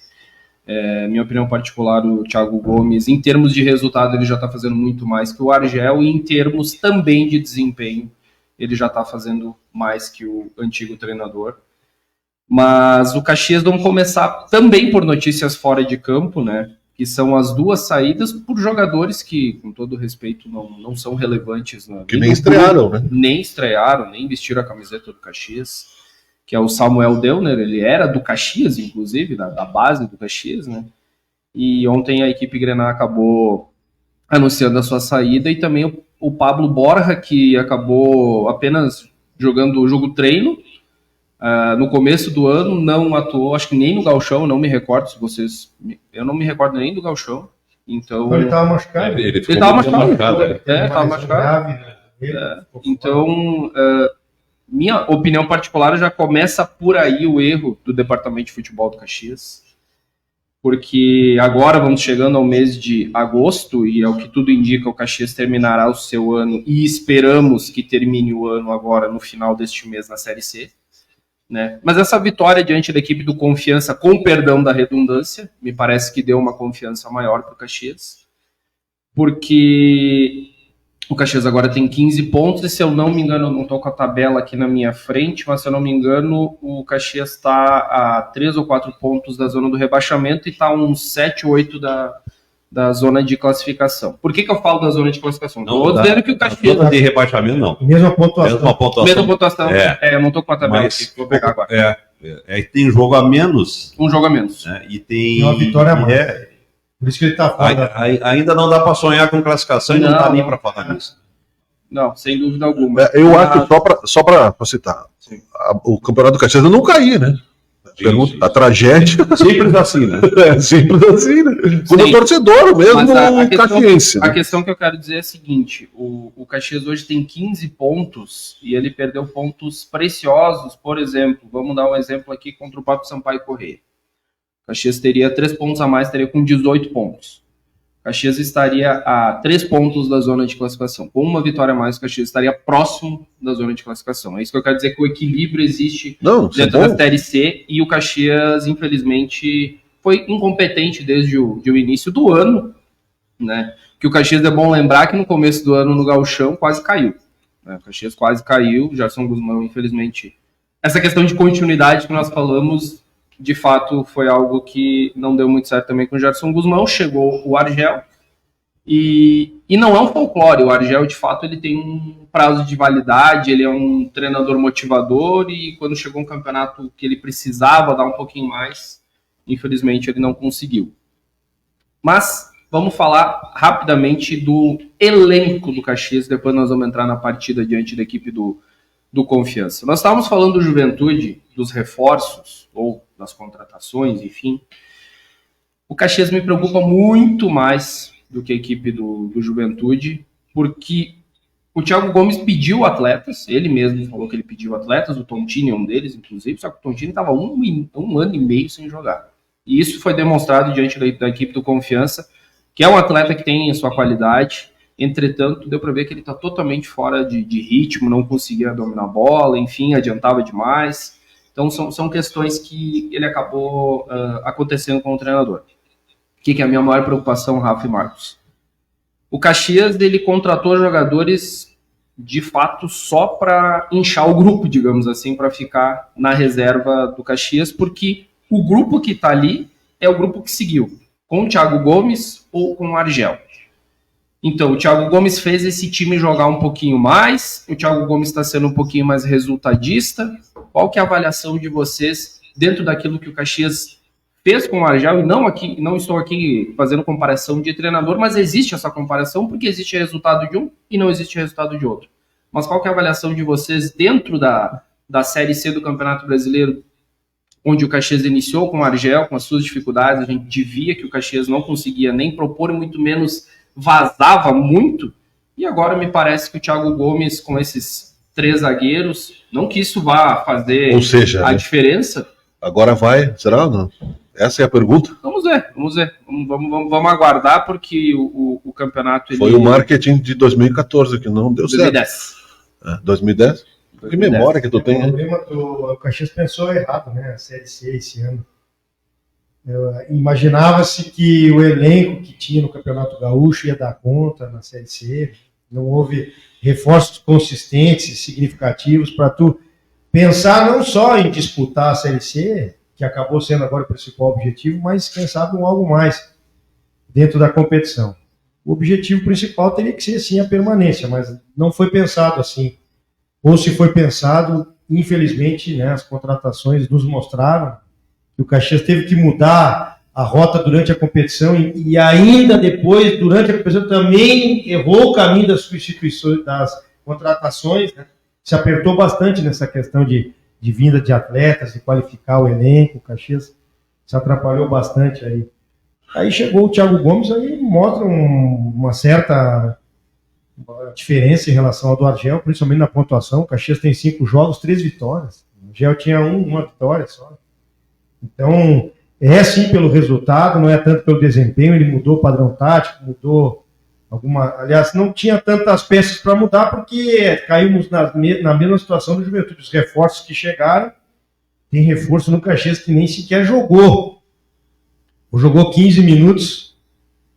Minha opinião particular, o Thiago Gomes, em termos de resultado, ele já está fazendo muito mais que o Argel, e em termos também de desempenho, ele já está fazendo mais que o antigo treinador. Mas o Caxias, vamos começar também por notícias fora de campo, né? Que são as duas saídas por jogadores que, com todo respeito, não são relevantes. Que nem estrearam, né? Nem estrearam, nem vestiram a camiseta do Caxias. Que é o Samuel Deuner, ele era do Caxias, inclusive, da base do Caxias, né? E ontem a equipe Grenal acabou anunciando a sua saída, e também o Pablo Borja, que acabou apenas jogando o jogo treino. No começo do ano não atuou, acho que nem no Gauchão, não me recordo, eu não me recordo nem do Gauchão. Então ele estava machucado. Ele estava machucado. Estava machucado. Então, minha opinião particular, já começa por aí o erro do Departamento de Futebol do Caxias, porque agora vamos chegando ao mês de agosto, e ao que tudo indica, o Caxias terminará o seu ano, e esperamos que termine o ano agora no final deste mês na Série C, né? Mas essa vitória diante da equipe do Confiança, com perdão da redundância, me parece que deu uma confiança maior para o Caxias, porque o Caxias agora tem 15 pontos, e se eu não me engano, eu não estou com a tabela aqui na minha frente, mas se eu não me engano, o Caxias está a 3 ou 4 pontos da zona do rebaixamento e está a uns 7 ou 8 da zona de classificação. Por que eu falo da zona de classificação? Estou dizendo que o Caxias... Zona de rebaixamento, não. Mesma pontuação. Mesma pontuação. Eu não estou com a tabela aqui, vou pegar agora. Tem jogo a menos. Um jogo a menos. Né? E tem... uma vitória a mais. Por isso que ele está fora. Ainda não dá para sonhar com classificação, e não dá nem para falar nisso. Não, sem dúvida alguma. Eu acho, só para citar, o Campeonato do Caxias não cair, né? Sim. A tragédia. Simples assim, né? Simples assim, né? Como torcedor mesmo, caxiense. A questão que eu quero dizer é a seguinte: o Caxias hoje tem 15 pontos e ele perdeu pontos preciosos. Por exemplo, vamos dar um exemplo aqui contra o próprio Sampaio Corrêa. O Caxias teria 3 pontos a mais, estaria com 18 pontos. O Caxias estaria a 3 pontos da zona de classificação. Com uma vitória a mais, o Caxias estaria próximo da zona de classificação. É isso que eu quero dizer, que o equilíbrio existe dentro da Série C, e o Caxias, infelizmente, foi incompetente desde o início do ano, né? Que o Caxias, é bom lembrar que no começo do ano, no Gauchão, quase caiu, né? O Caxias quase caiu, o Gerson Guzmão, infelizmente. Essa questão de continuidade que nós falamos, de fato, foi algo que não deu muito certo também com o Gerson Guzmão. Chegou o Argel, e não é um folclore. O Argel, de fato, ele tem um prazo de validade, ele é um treinador motivador, e quando chegou um campeonato que ele precisava dar um pouquinho mais, infelizmente ele não conseguiu. Mas vamos falar rapidamente do elenco do Caxias, depois nós vamos entrar na partida diante da equipe do Confiança. Nós estávamos falando do Juventude, dos reforços, ou das contratações, enfim. O Caxias me preocupa muito mais do que a equipe do Juventude, porque o Thiago Gomes pediu atletas, ele mesmo falou que ele pediu atletas, o Tontini é um deles, inclusive, só que o Tontini estava um ano e meio sem jogar. E isso foi demonstrado diante da equipe do Confiança, que é um atleta que tem a sua qualidade, entretanto, deu para ver que ele está totalmente fora de ritmo, não conseguia dominar a bola, enfim, adiantava demais. Então, são questões que ele acabou acontecendo com o treinador. O que é a minha maior preocupação, Rafa e Marcos? O Caxias, ele contratou jogadores, de fato, só para inchar o grupo, digamos assim, para ficar na reserva do Caxias, porque o grupo que está ali é o grupo que seguiu, com o Thiago Gomes ou com o Argel. Então, o Thiago Gomes fez esse time jogar um pouquinho mais, o Thiago Gomes está sendo um pouquinho mais resultadista. Qual que é a avaliação de vocês dentro daquilo que o Caxias fez com o Argel? E não estou aqui fazendo comparação de treinador, mas existe essa comparação porque existe resultado de um e não existe resultado de outro. Mas qual que é a avaliação de vocês dentro da Série C do Campeonato Brasileiro, onde o Caxias iniciou com o Argel, com as suas dificuldades, a gente via que o Caxias não conseguia nem propor, muito menos vazava muito, e agora me parece que o Thiago Gomes, com esses 3 zagueiros, não que isso vá fazer a diferença. Agora vai, será ou não? Essa é a pergunta? Vamos ver. Vamos aguardar, porque o campeonato... Foi o marketing de 2014 que não deu 2010. certo. 2010? Que memória que tu tem, hein? O Caxias pensou errado, né? A Série C esse ano. Imaginava-se que o elenco que tinha no Campeonato Gaúcho ia dar conta na Série C. Não houve reforços consistentes e significativos para tu pensar não só em disputar a Série C, que acabou sendo agora o principal objetivo, mas quem sabe um algo mais dentro da competição. O objetivo principal teria que ser, sim, a permanência, mas não foi pensado assim. Ou se foi pensado, infelizmente, né, as contratações nos mostraram que o Caxias teve que mudar a rota durante a competição e ainda depois, durante a competição, também errou o caminho das substituições, das contratações, né? Se apertou bastante nessa questão de vinda de atletas, de qualificar o elenco. O Caxias se atrapalhou bastante aí. Aí chegou o Thiago Gomes, aí mostra uma certa diferença em relação ao do Argel, principalmente na pontuação. O Caxias tem 5 jogos, 3 vitórias. O Argel tinha uma vitória só. Então, é sim pelo resultado, não é tanto pelo desempenho. Ele mudou o padrão tático, mudou aliás, não tinha tantas peças para mudar, porque caímos na mesma situação do Juventude. Os reforços que chegaram, tem reforço no Caxias que nem sequer jogou. Ou jogou 15 minutos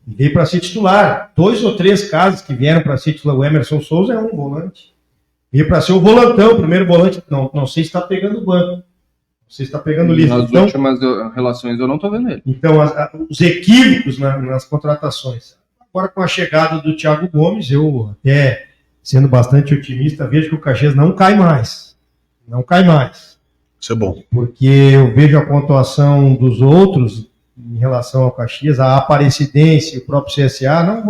e veio para ser titular. 2 ou 3 casos que vieram para ser titular. O Emerson Souza é um volante. Veio para ser o volantão, o primeiro volante. Não sei se está pegando o banco. Você está pegando lista. Nas últimas relações eu não estou vendo ele. Então, os equívocos nas contratações. Agora, com a chegada do Thiago Gomes, eu até, sendo bastante otimista, vejo que o Caxias não cai mais. Não cai mais. Isso é bom. Porque eu vejo a pontuação dos outros em relação ao Caxias, a Aparecidense e o próprio CSA,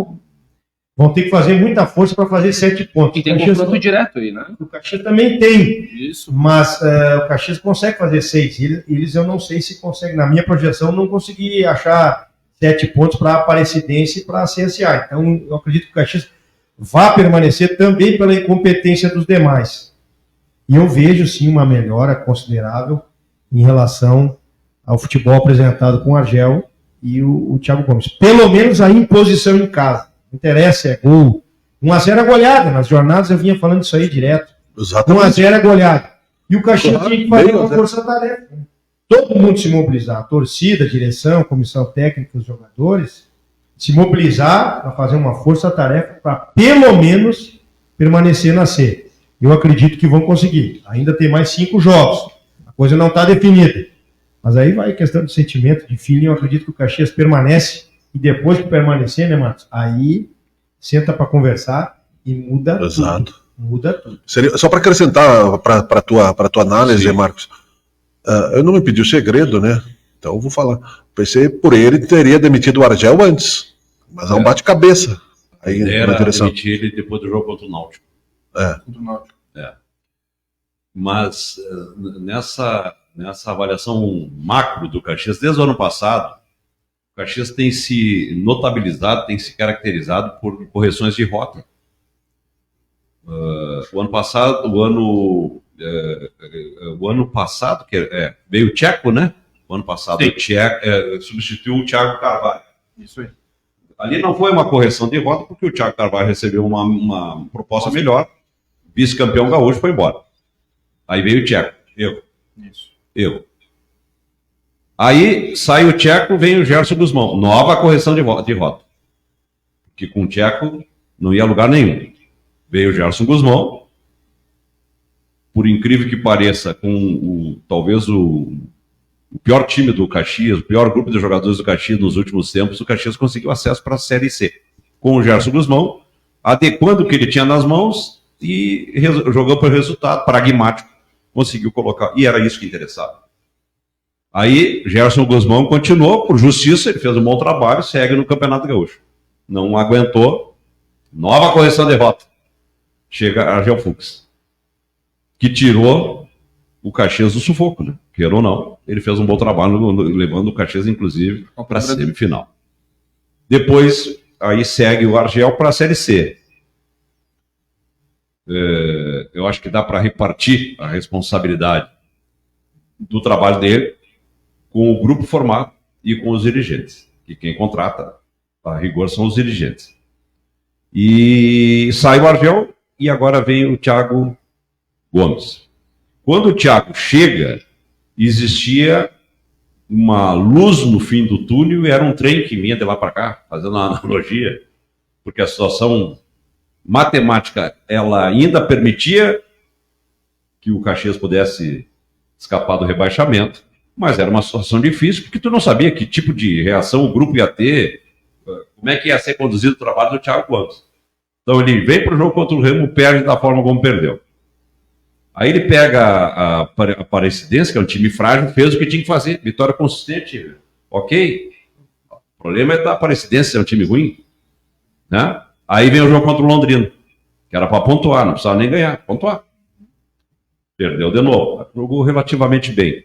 vão ter que fazer muita força para fazer 7 pontos. E tem confronto direto aí, né? O Caxias também tem. Isso. Mas o Caxias consegue fazer 6. Eles eu não sei se conseguem. Na minha projeção, não consegui achar 7 pontos para a Aparecidense e para a CSA. Então, eu acredito que o Caxias vai permanecer também pela incompetência dos demais. E eu vejo, sim, uma melhora considerável em relação ao futebol apresentado com o Argel e o Thiago Gomes. Pelo menos a imposição em casa. Não interessa, é gol. 1-0 é goleada. Nas jornadas eu vinha falando isso aí direto. Exatamente. 1-0 é goleada. E o Caxias tinha que fazer uma força-tarefa. Todo mundo se mobilizar. A torcida, a direção, a comissão técnica, os jogadores, se mobilizar para fazer uma força-tarefa para, pelo menos, permanecer na C. Eu acredito que vão conseguir. Ainda tem mais 5 jogos. A coisa não está definida. Mas aí vai questão de sentimento, de feeling. Eu acredito que o Caxias permanece. E depois que permanecer, né, Marcos? Aí senta para conversar e muda tudo. Muda tudo. Só para acrescentar para tua análise, sim, Marcos, eu não me pedi o segredo, né? Então eu vou falar. Pensei, por ele, teria demitido o Argel antes. Mas é um bate-cabeça aí na direção. Demitir ele depois do jogo contra o Náutico. Contra o Náutico. Mas nessa avaliação macro do Caxias, desde o ano passado, Caxias tem se notabilizado, tem se caracterizado por correções de rota. O ano passado, veio o Tcheco, né? O ano passado o Tcheco substituiu o Thiago Carvalho. Isso aí. Ali não foi uma correção de rota, porque o Thiago Carvalho recebeu uma proposta melhor, vice-campeão gaúcho, foi embora. Aí veio o Tcheco, eu. Aí sai o Tcheco, vem o Gerson Guzmão, nova correção de rota. Porque com o Tcheco não ia a lugar nenhum. Veio o Gerson Guzmão, por incrível que pareça, com talvez o pior time do Caxias, o pior grupo de jogadores do Caxias nos últimos tempos, o Caxias conseguiu acesso para a Série C. Com o Gerson Guzmão, adequando o que ele tinha nas mãos e jogou para o resultado, pragmático, conseguiu colocar. E era isso que interessava. Aí, Gerson Guzmão continuou, por justiça, ele fez um bom trabalho, segue no Campeonato Gaúcho. Não aguentou, nova correção de rota. Chega a Argel Fux, que tirou o Caxias do sufoco, né? Queira ou não, ele fez um bom trabalho, levando o Caxias, inclusive, para a semifinal. Depois, aí segue o Argel para a Série C. Eu acho que dá para repartir a responsabilidade do trabalho dele com o grupo formado e com os dirigentes. E quem contrata, a rigor, são os dirigentes. E sai o Argel e agora vem o Thiago Gomes. Quando o Thiago chega, existia uma luz no fim do túnel e era um trem que vinha de lá para cá, fazendo uma analogia, porque a situação matemática ela ainda permitia que o Caxias pudesse escapar do rebaixamento, mas era uma situação difícil, porque tu não sabia que tipo de reação o grupo ia ter, como é que ia ser conduzido o trabalho do Thiago Gomes. Então ele vem para o jogo contra o Remo, perde da forma como perdeu. Aí ele pega a Aparecidense, que é um time frágil, fez o que tinha que fazer, vitória consistente, ok. O problema é da Aparecidense ser um time ruim, né? Aí vem o jogo contra o Londrina, que era para pontuar, não precisava nem ganhar, pontuar. Perdeu de novo, jogou relativamente bem.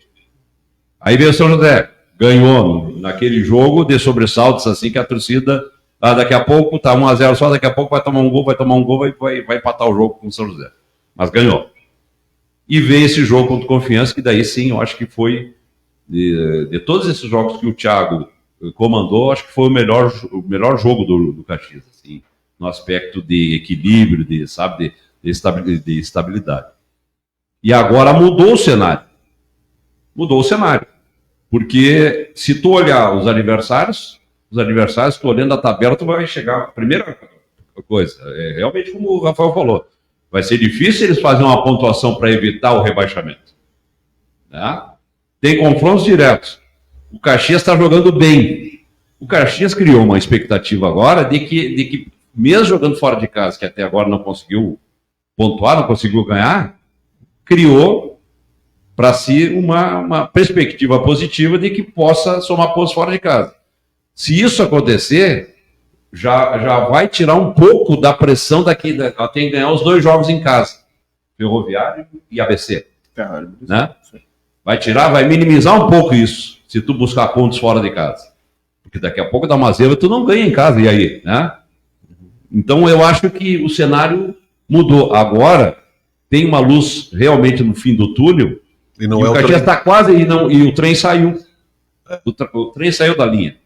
Aí veio o São José, ganhou naquele jogo de sobressaltos, assim que a torcida, daqui a pouco tá 1-0 só, daqui a pouco vai tomar um gol, vai empatar o jogo com o São José. Mas ganhou. E veio esse jogo contra o Confiança, que daí sim, eu acho que foi, de todos esses jogos que o Thiago comandou, acho que foi o melhor jogo do Caxias, assim, no aspecto de equilíbrio, de estabilidade. E agora mudou o cenário. Porque se tu olhar os adversários, tu olhando a tabela, tu vai chegar. A primeira coisa, realmente como o Rafael falou, vai ser difícil eles fazerem uma pontuação para evitar o rebaixamento. Né? Tem confrontos diretos. O Caxias está jogando bem. O Caxias criou uma expectativa agora de que, mesmo jogando fora de casa, que até agora não conseguiu pontuar, não conseguiu ganhar, criou para si uma perspectiva positiva de que possa somar pontos fora de casa. Se isso acontecer, já vai tirar um pouco da pressão daqui, ela tem que ganhar os 2 jogos em casa, Ferroviário e ABC. Né? Vai minimizar um pouco isso, se tu buscar pontos fora de casa. Porque daqui a pouco dá uma zebra, tu não ganha em casa, e aí? Né? Então eu acho que o cenário mudou. Agora tem uma luz realmente no fim do túnel, e o Caxias está quase, e o trem saiu. O trem saiu da linha,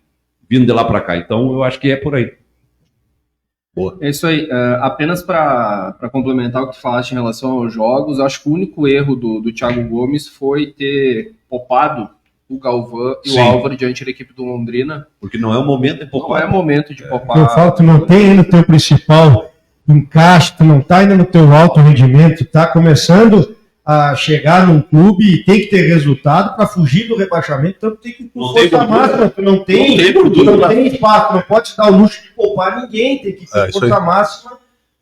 vindo de lá para cá. Então eu acho que é por aí. Boa. É isso aí. Apenas para complementar o que tu falaste em relação aos jogos, acho que o único erro do Thiago Gomes foi ter poupado o Galvão e o Álvaro diante da equipe do Londrina. Porque não é o momento de poupar. Não é momento de poupar. Eu falo, tu não tem ainda o teu principal encaixe, tu não tá ainda no teu alto rendimento, tá começando a chegar num clube e tem que ter resultado para fugir do rebaixamento, então tem que ir com força máxima, tu não tem espaço, não pode se dar o luxo de poupar ninguém, tem que ir com força máxima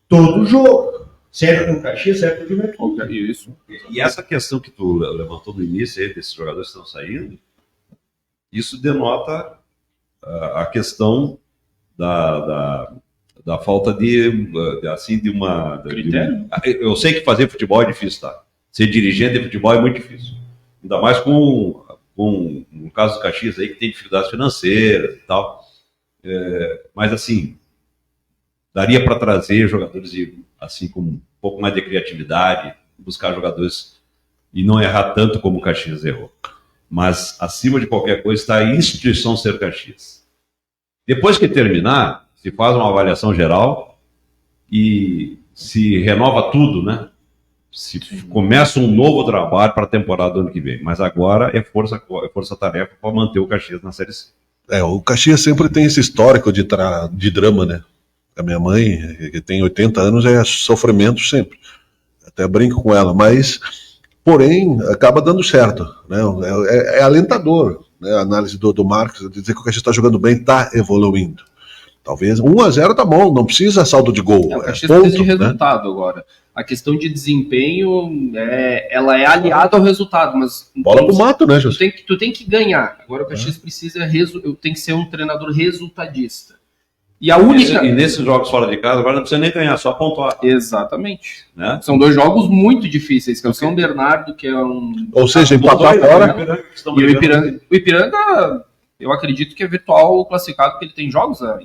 todo jogo. Serve no Caxias, serve no Juventude. Isso. E essa questão que tu levantou no início aí, desses jogadores que estão saindo, isso denota a questão da falta de uma... Critério? Eu sei que fazer futebol é difícil, tá? Ser dirigente de futebol é muito difícil. Ainda mais com com no caso do Caxias aí, que tem dificuldades financeiras e tal. Mas assim, daria para trazer jogadores assim, com um pouco mais de criatividade, buscar jogadores e não errar tanto como o Caxias errou. Mas, acima de qualquer coisa, está a instituição Ser Caxias. Depois que terminar, se faz uma avaliação geral e se renova tudo, né? Se começa um novo trabalho para a temporada do ano que vem. Mas agora é força-tarefa para manter o Caxias na Série C. O Caxias sempre tem esse histórico de drama, né? A minha mãe, que tem 80 anos, é sofrimento sempre. Até brinco com ela, mas, porém, acaba dando certo, né? É alentador, né? A análise do Marcos, dizer que o Caxias está jogando bem, está evoluindo. Talvez 1-0 tá bom, não precisa saldo de gol. O Caxias precisa de resultado, né? Agora. A questão de desempenho, ela é aliada ao resultado, mas... Bola pro mato, né, José? Tu tem que ganhar. Agora o Caxias tem que ser um treinador resultadista. E a única... E nesses jogos fora de casa, agora não precisa nem ganhar, só pontuar. Exatamente. Né? São 2 jogos muito difíceis, que é o São Bernardo, que é um... Ou seja, empatar fora. E o Ipiranga, eu acredito que é virtual classificado, porque ele tem jogos a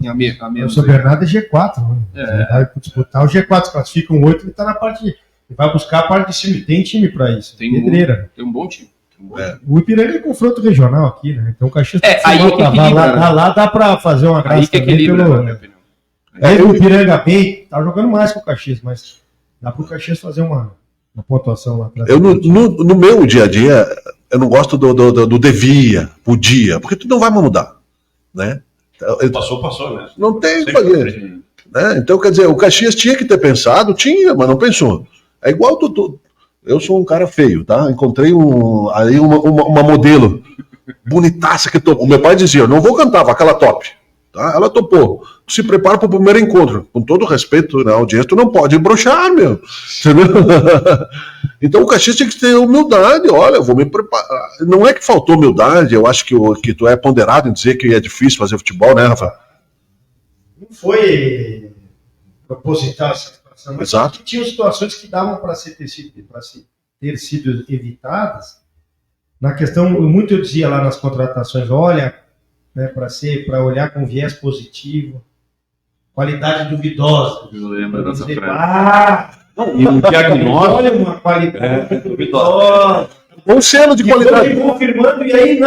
menos. O São Bernardo é G4, né? Ele vai disputar o G4, se classificam 8, ele está na parte... Ele vai buscar a parte de cima, tem time para isso. Tem um bom time. O Ipiranga é confronto regional aqui, né? Então o Caxias aí é que equilibra, lá dá para fazer uma graça. Aí que equilibra, na minha opinião. O Ipiranga bem, tá jogando mais que o Caxias, mas dá para o Caxias fazer uma pontuação lá atrás. No meu dia a dia, eu não gosto do devia, podia, porque tu não vai mudar, né? Passou, né? Não tem o que fazer. Né? Então, quer dizer, o Caxias tinha que ter pensado, mas não pensou. É igual eu sou um cara feio, tá? Encontrei uma modelo bonitaça que topou. O meu pai dizia, não vou cantar, aquela top. Tá? Ela topou. Se prepara para o primeiro encontro. Com todo respeito na audiência, tu não pode broxar, meu. Então o Caxias tinha que ter humildade. Olha, eu vou me preparar. Não é que faltou humildade, eu acho que tu é ponderado em dizer que é difícil fazer futebol, né, Rafa? Não foi proposital essa situação, mas exato. Tinham situações que davam para ter sido evitadas. Na questão, muito eu dizia lá nas contratações, olha, né, para olhar com viés positivo, qualidade duvidosa. Eu lembro dessa frase. E um diagnóstico. Olha uma qualidade duvidosa. Um selo de qualidade. Confirmando, e aí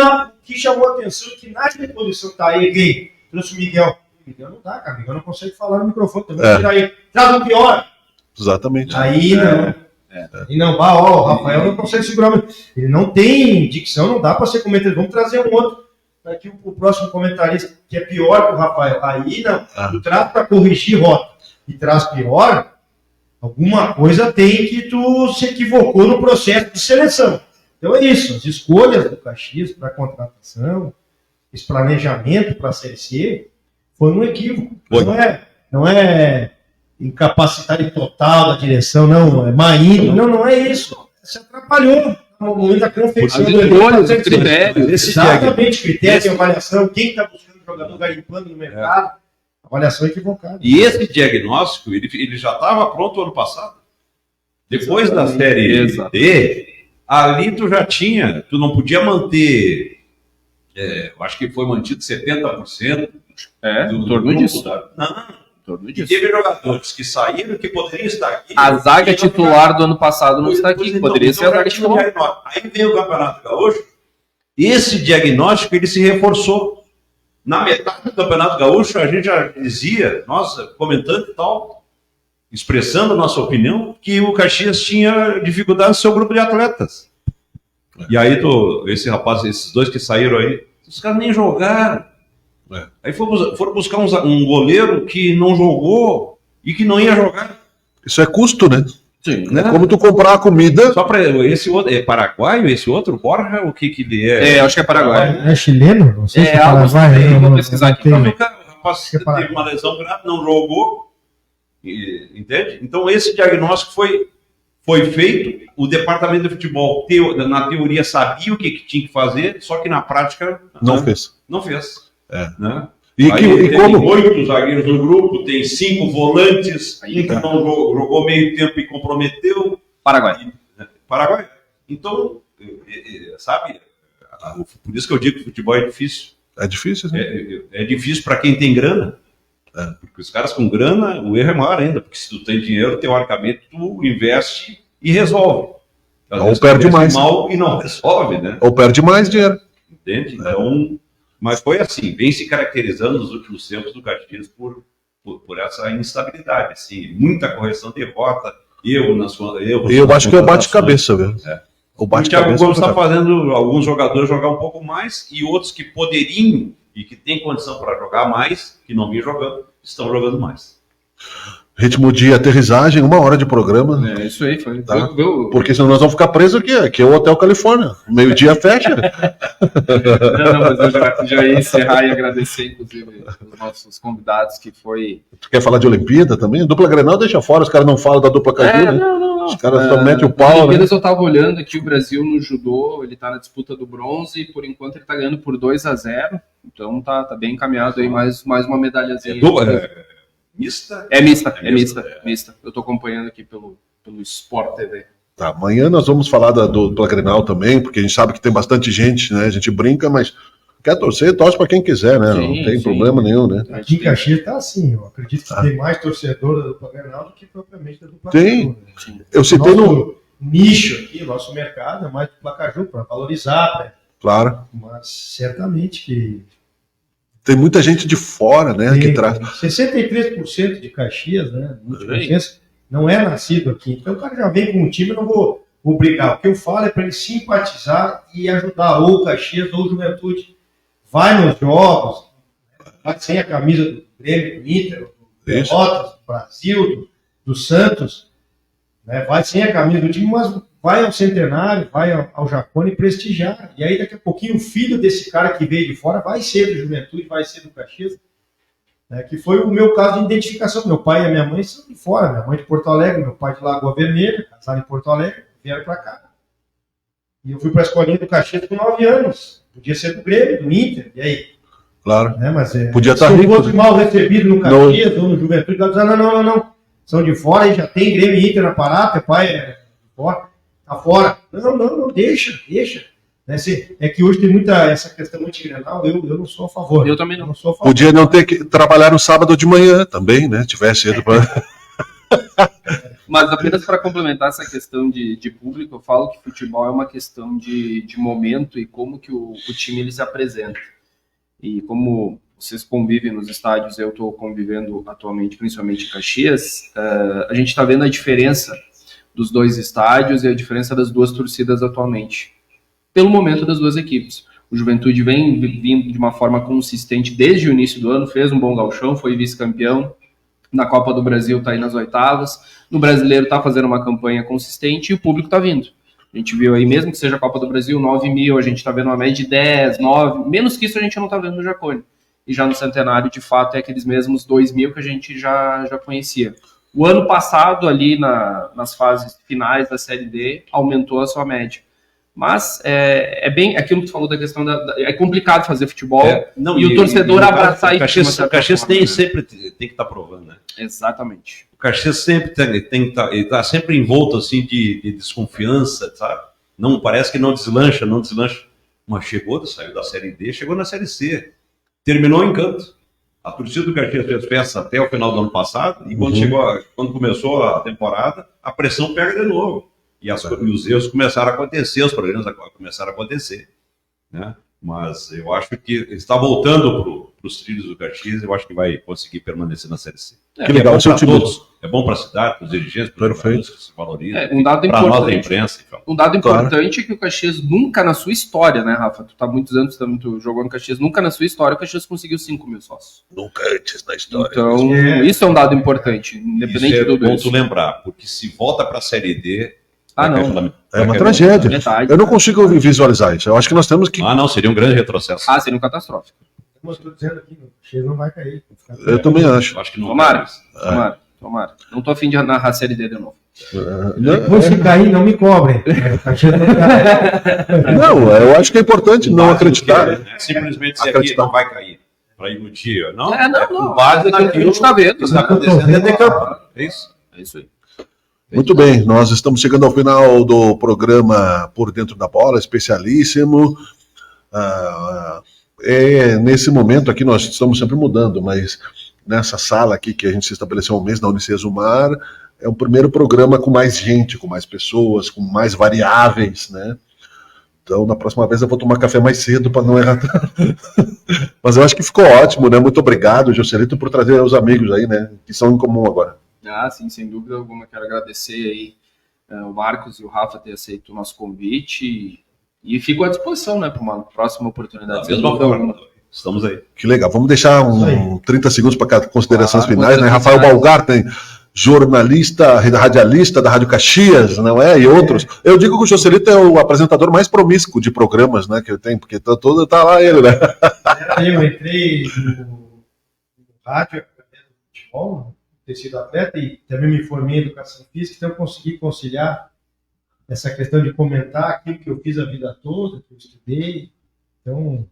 que chamou a atenção que na reposição tá aí, gay, trouxe o Miguel. Miguel não dá, cara. Miguel não consegue falar no microfone. Então tirar aí. Traz o pior. Exatamente. Aí não. E não, o Rafael não consegue segurar. Ele não tem dicção, não dá para ser comentarista. Vamos trazer um outro. Aqui o próximo comentarista, que é pior que o Rafael. Aí não. Tu traz para corrigir rota e traz pior, alguma coisa tem que tu se equivocou no processo de seleção. Então é isso. As escolhas do Caxias para contratação, esse planejamento para a Série C, foi um equívoco. Não é incapacidade total da direção, não, é má índole, não é isso. Se atrapalhou no momento da confecção do critérios. Exatamente, critério de avaliação, quem está buscando jogador garimpando no mercado, avaliação equivocada. E esse diagnóstico, ele já estava pronto ano passado. Depois da Série D, ali tu já tinha, tu não podia manter, eu acho que foi mantido 70%. Em torno disso. E teve jogadores que saíram que poderiam estar aqui. A zaga titular do ano passado não está aqui, poderia ser a zaga titular. Aí veio o Campeonato Gaúcho, esse diagnóstico ele se reforçou. Na metade do Campeonato Gaúcho, a gente já dizia, nós comentando e tal, expressando a nossa opinião, que o Caxias tinha dificuldade no seu grupo de atletas. E aí, esses dois que saíram aí, os caras nem jogaram. Aí foram buscar um goleiro que não jogou e que não ia jogar. Isso é custo, né? Sim. É como tu comprar a comida. Só para esse outro, é paraguaio esse outro? Borja, o que ele é? Acho que é paraguaio. É chileno? Não sei se é paraguaio. Vou pesquisar aqui. O rapaz teve uma lesão grave, não jogou. Entende? Então esse diagnóstico foi feito. O departamento de futebol, na teoria, sabia o que tinha que fazer, só que na prática não fez. Não fez. Né? Tem 8 zagueiros no grupo, tem 5 volantes, um que não jogou meio tempo e comprometeu. Paraguai. Então, sabe, Por isso que eu digo que o futebol é difícil. É difícil, né? É difícil para quem tem grana. Porque os caras com grana, o erro é maior ainda. Porque se tu tem dinheiro, teoricamente, tu investe e resolve. Ou perde mais. Mal e não resolve, né? Ou perde mais dinheiro. Entende? Então, mas foi assim, vem se caracterizando nos últimos tempos do Caxias por essa instabilidade, assim, muita correção, derrota, erro na sua... E eu acho que é o bate-cabeça, velho. O Thiago Gomes está fazendo alguns jogadores jogar um pouco mais e outros que poderiam e que têm condição para jogar mais, que não vinham jogando, estão jogando mais. Ritmo de aterrissagem, 1 hora de programa. É, isso aí, foi. Tá? Porque senão nós vamos ficar presos aqui. Aqui é o Hotel Califórnia. Meio-dia fecha. Não, mas eu já ia encerrar e agradecer, inclusive, os nossos convidados, que foi... Tu quer falar de Olimpíada também? A dupla Grenal deixa fora, os caras não falam da dupla Caju, né? Não. Os caras só metem o pau, Olimpíadas, né? eu tava olhando aqui, o Brasil no judô, ele tá na disputa do bronze, e por enquanto ele tá ganhando por 2-0, então tá bem encaminhado aí, mais uma medalhazinha. Mista? É mista. Eu tô acompanhando aqui pelo Sport TV. Tá, amanhã nós vamos falar da dupla Grenal também, porque a gente sabe que tem bastante gente, né? A gente brinca, mas quer torcer, torce para quem quiser, né? Não tem problema nenhum, né? Aqui em Caxias tá assim, eu acredito que tem mais torcedor da dupla Grenal do que propriamente da dupla Tem. Caju, né? Eu citei nosso nicho aqui, nosso mercado é mais dupla Caju, para valorizar, né? Claro. Mas certamente que tem muita gente de fora, né? Que traz. 63% de Caxias, né? Não é nascido aqui. Então o cara já vem com um time, eu não vou brigar. O que eu falo é para ele simpatizar e ajudar ou o Caxias ou o Juventude. Vai nos jogos, vai sem a camisa do Grêmio, do Inter, do Pelotas, do Brasil, do Santos, né? Vai sem a camisa do time, mas vai ao Centenário, vai ao Jacone prestigiar. E aí daqui a pouquinho o filho desse cara que veio de fora vai ser do Juventude, vai ser do Caxias, né? Que foi o meu caso de identificação. Meu pai e a minha mãe são de fora, minha mãe de Porto Alegre, meu pai de Lagoa Vermelha, casaram em Porto Alegre, vieram para cá. E eu fui para a escolinha do Caxias com 9 anos. Podia ser do Grêmio, do Inter, e aí? Claro. Né? Mas podia estar se rico. eu fosse mal recebido no Caxias ou no Juventude, eu ia dizer, não. São de fora e já tem Grêmio e Inter na parada, teu pai é de fora. Tá fora. Não, deixa. É que hoje tem muita essa questão antigrenal, eu não sou a favor. Eu também não sou a favor. Podia não ter que trabalhar no sábado de manhã também, né? Tivesse ido para... Mas apenas para complementar essa questão de público, eu falo que futebol é uma questão de momento e como que o time ele se apresenta. E como vocês convivem nos estádios, eu estou convivendo atualmente, principalmente em Caxias, a gente está vendo a diferença dos dois estádios e a diferença das duas torcidas atualmente, pelo momento das duas equipes. O Juventude vem vindo de uma forma consistente desde o início do ano, fez um bom gauchão, foi vice-campeão, na Copa do Brasil está aí nas oitavas, no Brasileiro está fazendo uma campanha consistente e o público está vindo. A gente viu aí, mesmo que seja a Copa do Brasil, 9 mil, a gente está vendo uma média de 10, 9, menos que isso a gente não está vendo no Jacone. E já no Centenário, de fato, é aqueles mesmos 2 mil que a gente já conhecia. O ano passado, ali nas fases finais da Série D, aumentou a sua média. Mas é bem aquilo que tu falou da questão é complicado fazer futebol e o torcedor abraçar isso. O Caxias sempre tem que estar provando, né? Exatamente. O Caxias sempre tem que estar sempre envolto assim de desconfiança, sabe? Não parece que não deslancha. Mas saiu da Série D, chegou na Série C, terminou em canto. A torcida do Caxias fez festa até o final do ano passado e quando começou a temporada, a pressão pega de novo. E os erros começaram a acontecer, os problemas começaram a acontecer, né? Mas eu acho que está voltando para os trilhos do Caxias, eu acho que vai conseguir permanecer na Série C. Que legal, é bom para todos, é bom para a cidade, para os dirigentes, para os jogadores que se valorizam, para nós da imprensa. Então. Um dado importante é que o Caxias nunca na sua história, né, Rafa? Tu tá muitos anos, tu jogou no Caxias, nunca na sua história o Caxias conseguiu 5 mil sócios. Nunca antes na história. Então, isso é um dado importante, independente isso de tudo isso. É bom isso. tu lembrar, porque se volta para a Série D... É uma tragédia. Eu não consigo visualizar isso. Eu acho que nós temos que... não, seria um grande retrocesso. Seria um catastrófico. Como eu estou dizendo aqui, o Caxias não vai cair. Eu também acho. Acho que não. Tomara. Não estou afim de narrar a Série D de novo. Depois se cair, não me cobrem. Não, eu acho que é importante não acreditar. Não é simplesmente dizer aqui não vai cair. Para iludir. Não, não. Base naquilo que a gente está vendo. Está acontecendo dentro de campo. É isso. É isso aí. Muito bem, nós estamos chegando ao final do programa Por Dentro da Bola, especialíssimo. Nesse momento aqui nós estamos sempre mudando, mas nessa sala aqui que a gente se estabeleceu há um mês na Unicesumar, é o primeiro programa com mais gente, com mais pessoas, com mais variáveis, né? Então, na próxima vez eu vou tomar café mais cedo para não errar tanto. Mas eu acho que ficou ótimo, né? Muito obrigado, Joselito, por trazer os amigos aí, né? Que são em comum agora. Sim, sem dúvida alguma. Quero agradecer aí o Marcos e o Rafa ter aceito o nosso convite e fico à disposição, né, para uma próxima oportunidade. Da mesma forma, estamos aí. Que legal. Vamos deixar 30 segundos para considerações finais, né? Rafael finais. Balgarten, jornalista, radialista da Rádio Caxias, não é? E outros. Eu digo que o Joselito é o apresentador mais promíscuo de programas, né, que eu tenho, porque tá lá ele, né? Eu entrei no rádio, no futebol, ter sido atleta e também me formei em educação física, então eu consegui conciliar essa questão de comentar aquilo que eu fiz a vida toda, que eu estudei. Então,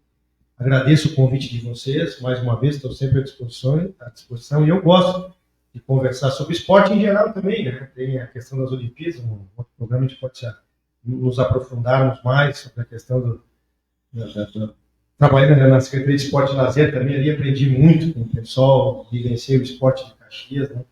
agradeço o convite de vocês, mais uma vez, estou sempre à disposição, e eu gosto de conversar sobre esporte em geral também, né? Tem a questão das Olimpíadas, um outro programa a gente pode nos aprofundarmos mais sobre a questão trabalhando na Secretaria de Esporte e Lazer também, ali aprendi muito com o pessoal, vivenciei o esporte de Caxias, né?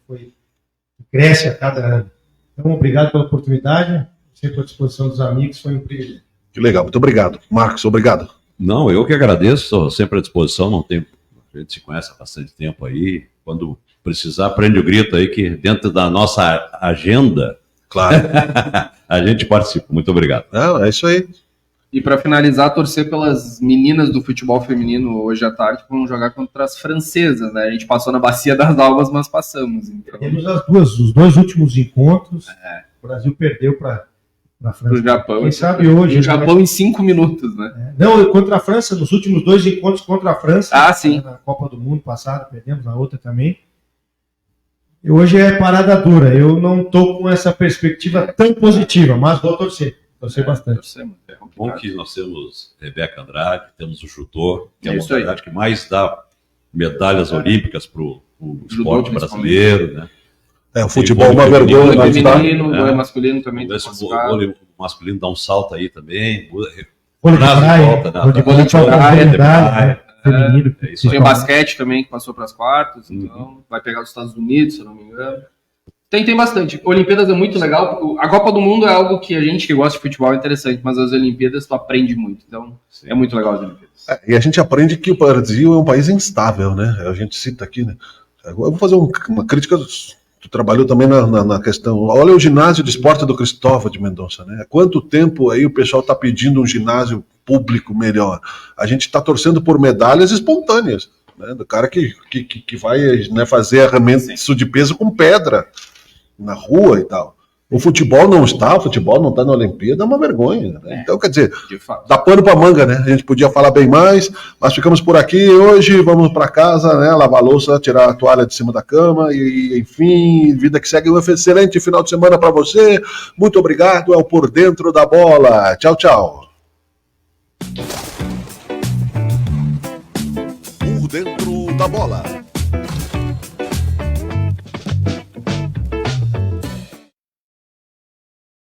Cresce a cada ano. Então, obrigado pela oportunidade, sempre à disposição dos amigos, foi um privilégio. Que legal, muito obrigado. Marcos, obrigado. Não, eu que agradeço, estou sempre à disposição, não tem, a gente se conhece há bastante tempo aí, quando precisar, prende o grito aí, que dentro da nossa agenda, claro, a gente participa. Muito obrigado. Não, é isso aí. E para finalizar, torcer pelas meninas do futebol feminino hoje à tarde, que vão jogar contra as francesas, né? A gente passou na Bacia das Almas, mas passamos. Então... Temos os dois últimos encontros, o Brasil perdeu para a França. Pro Japão. Quem sabe hoje... O Japão em 5 minutos, né? Não, contra a França, nos últimos 2 encontros contra a França. Sim. Na Copa do Mundo passado, perdemos, na outra também. E hoje é parada dura. Eu não estou com essa perspectiva tão positiva, mas vou torcer bastante. É bom que nós temos Rebeca Andrade, temos o judô, que é Isso uma aí. modalidade que mais dá medalhas olímpicas para o Judô, esporte brasileiro, né? O futebol é uma vôlei vergonha. Vôlei mas tá. feminino, vôlei masculino também. Vamos ver se o vôlei masculino dá um salto aí também. Vôlei de Traz de praia, volta, né? vôlei de Vôlei de praia, praia, feminino. é isso aí. Tem basquete também, que passou para as quartas, então vai pegar os Estados Unidos, se eu não me engano. Tem bastante. Olimpíadas é muito legal. A Copa do Mundo é algo que a gente que gosta de futebol é interessante, mas as Olimpíadas tu aprende muito. Então, é muito legal as Olimpíadas. E a gente aprende que o Brasil é um país instável, né? A gente cita aqui, né? Eu vou fazer uma crítica. Tu trabalhou também na questão. Olha o ginásio de esporte do Cristóvão de Mendonça, né? Há quanto tempo aí o pessoal está pedindo um ginásio público melhor? A gente está torcendo por medalhas espontâneas, né? Do cara que vai, né, fazer arremesso de peso com pedra na rua e tal. O futebol não está na Olimpíada, é uma vergonha, né? Então, quer dizer, dá pano pra manga, né? A gente podia falar bem mais, mas ficamos por aqui hoje, vamos para casa, né? Lavar a louça, tirar a toalha de cima da cama e, enfim, vida que segue. Um excelente final de semana para você. Muito obrigado, é o Por Dentro da Bola. Tchau, tchau. Por Dentro da Bola.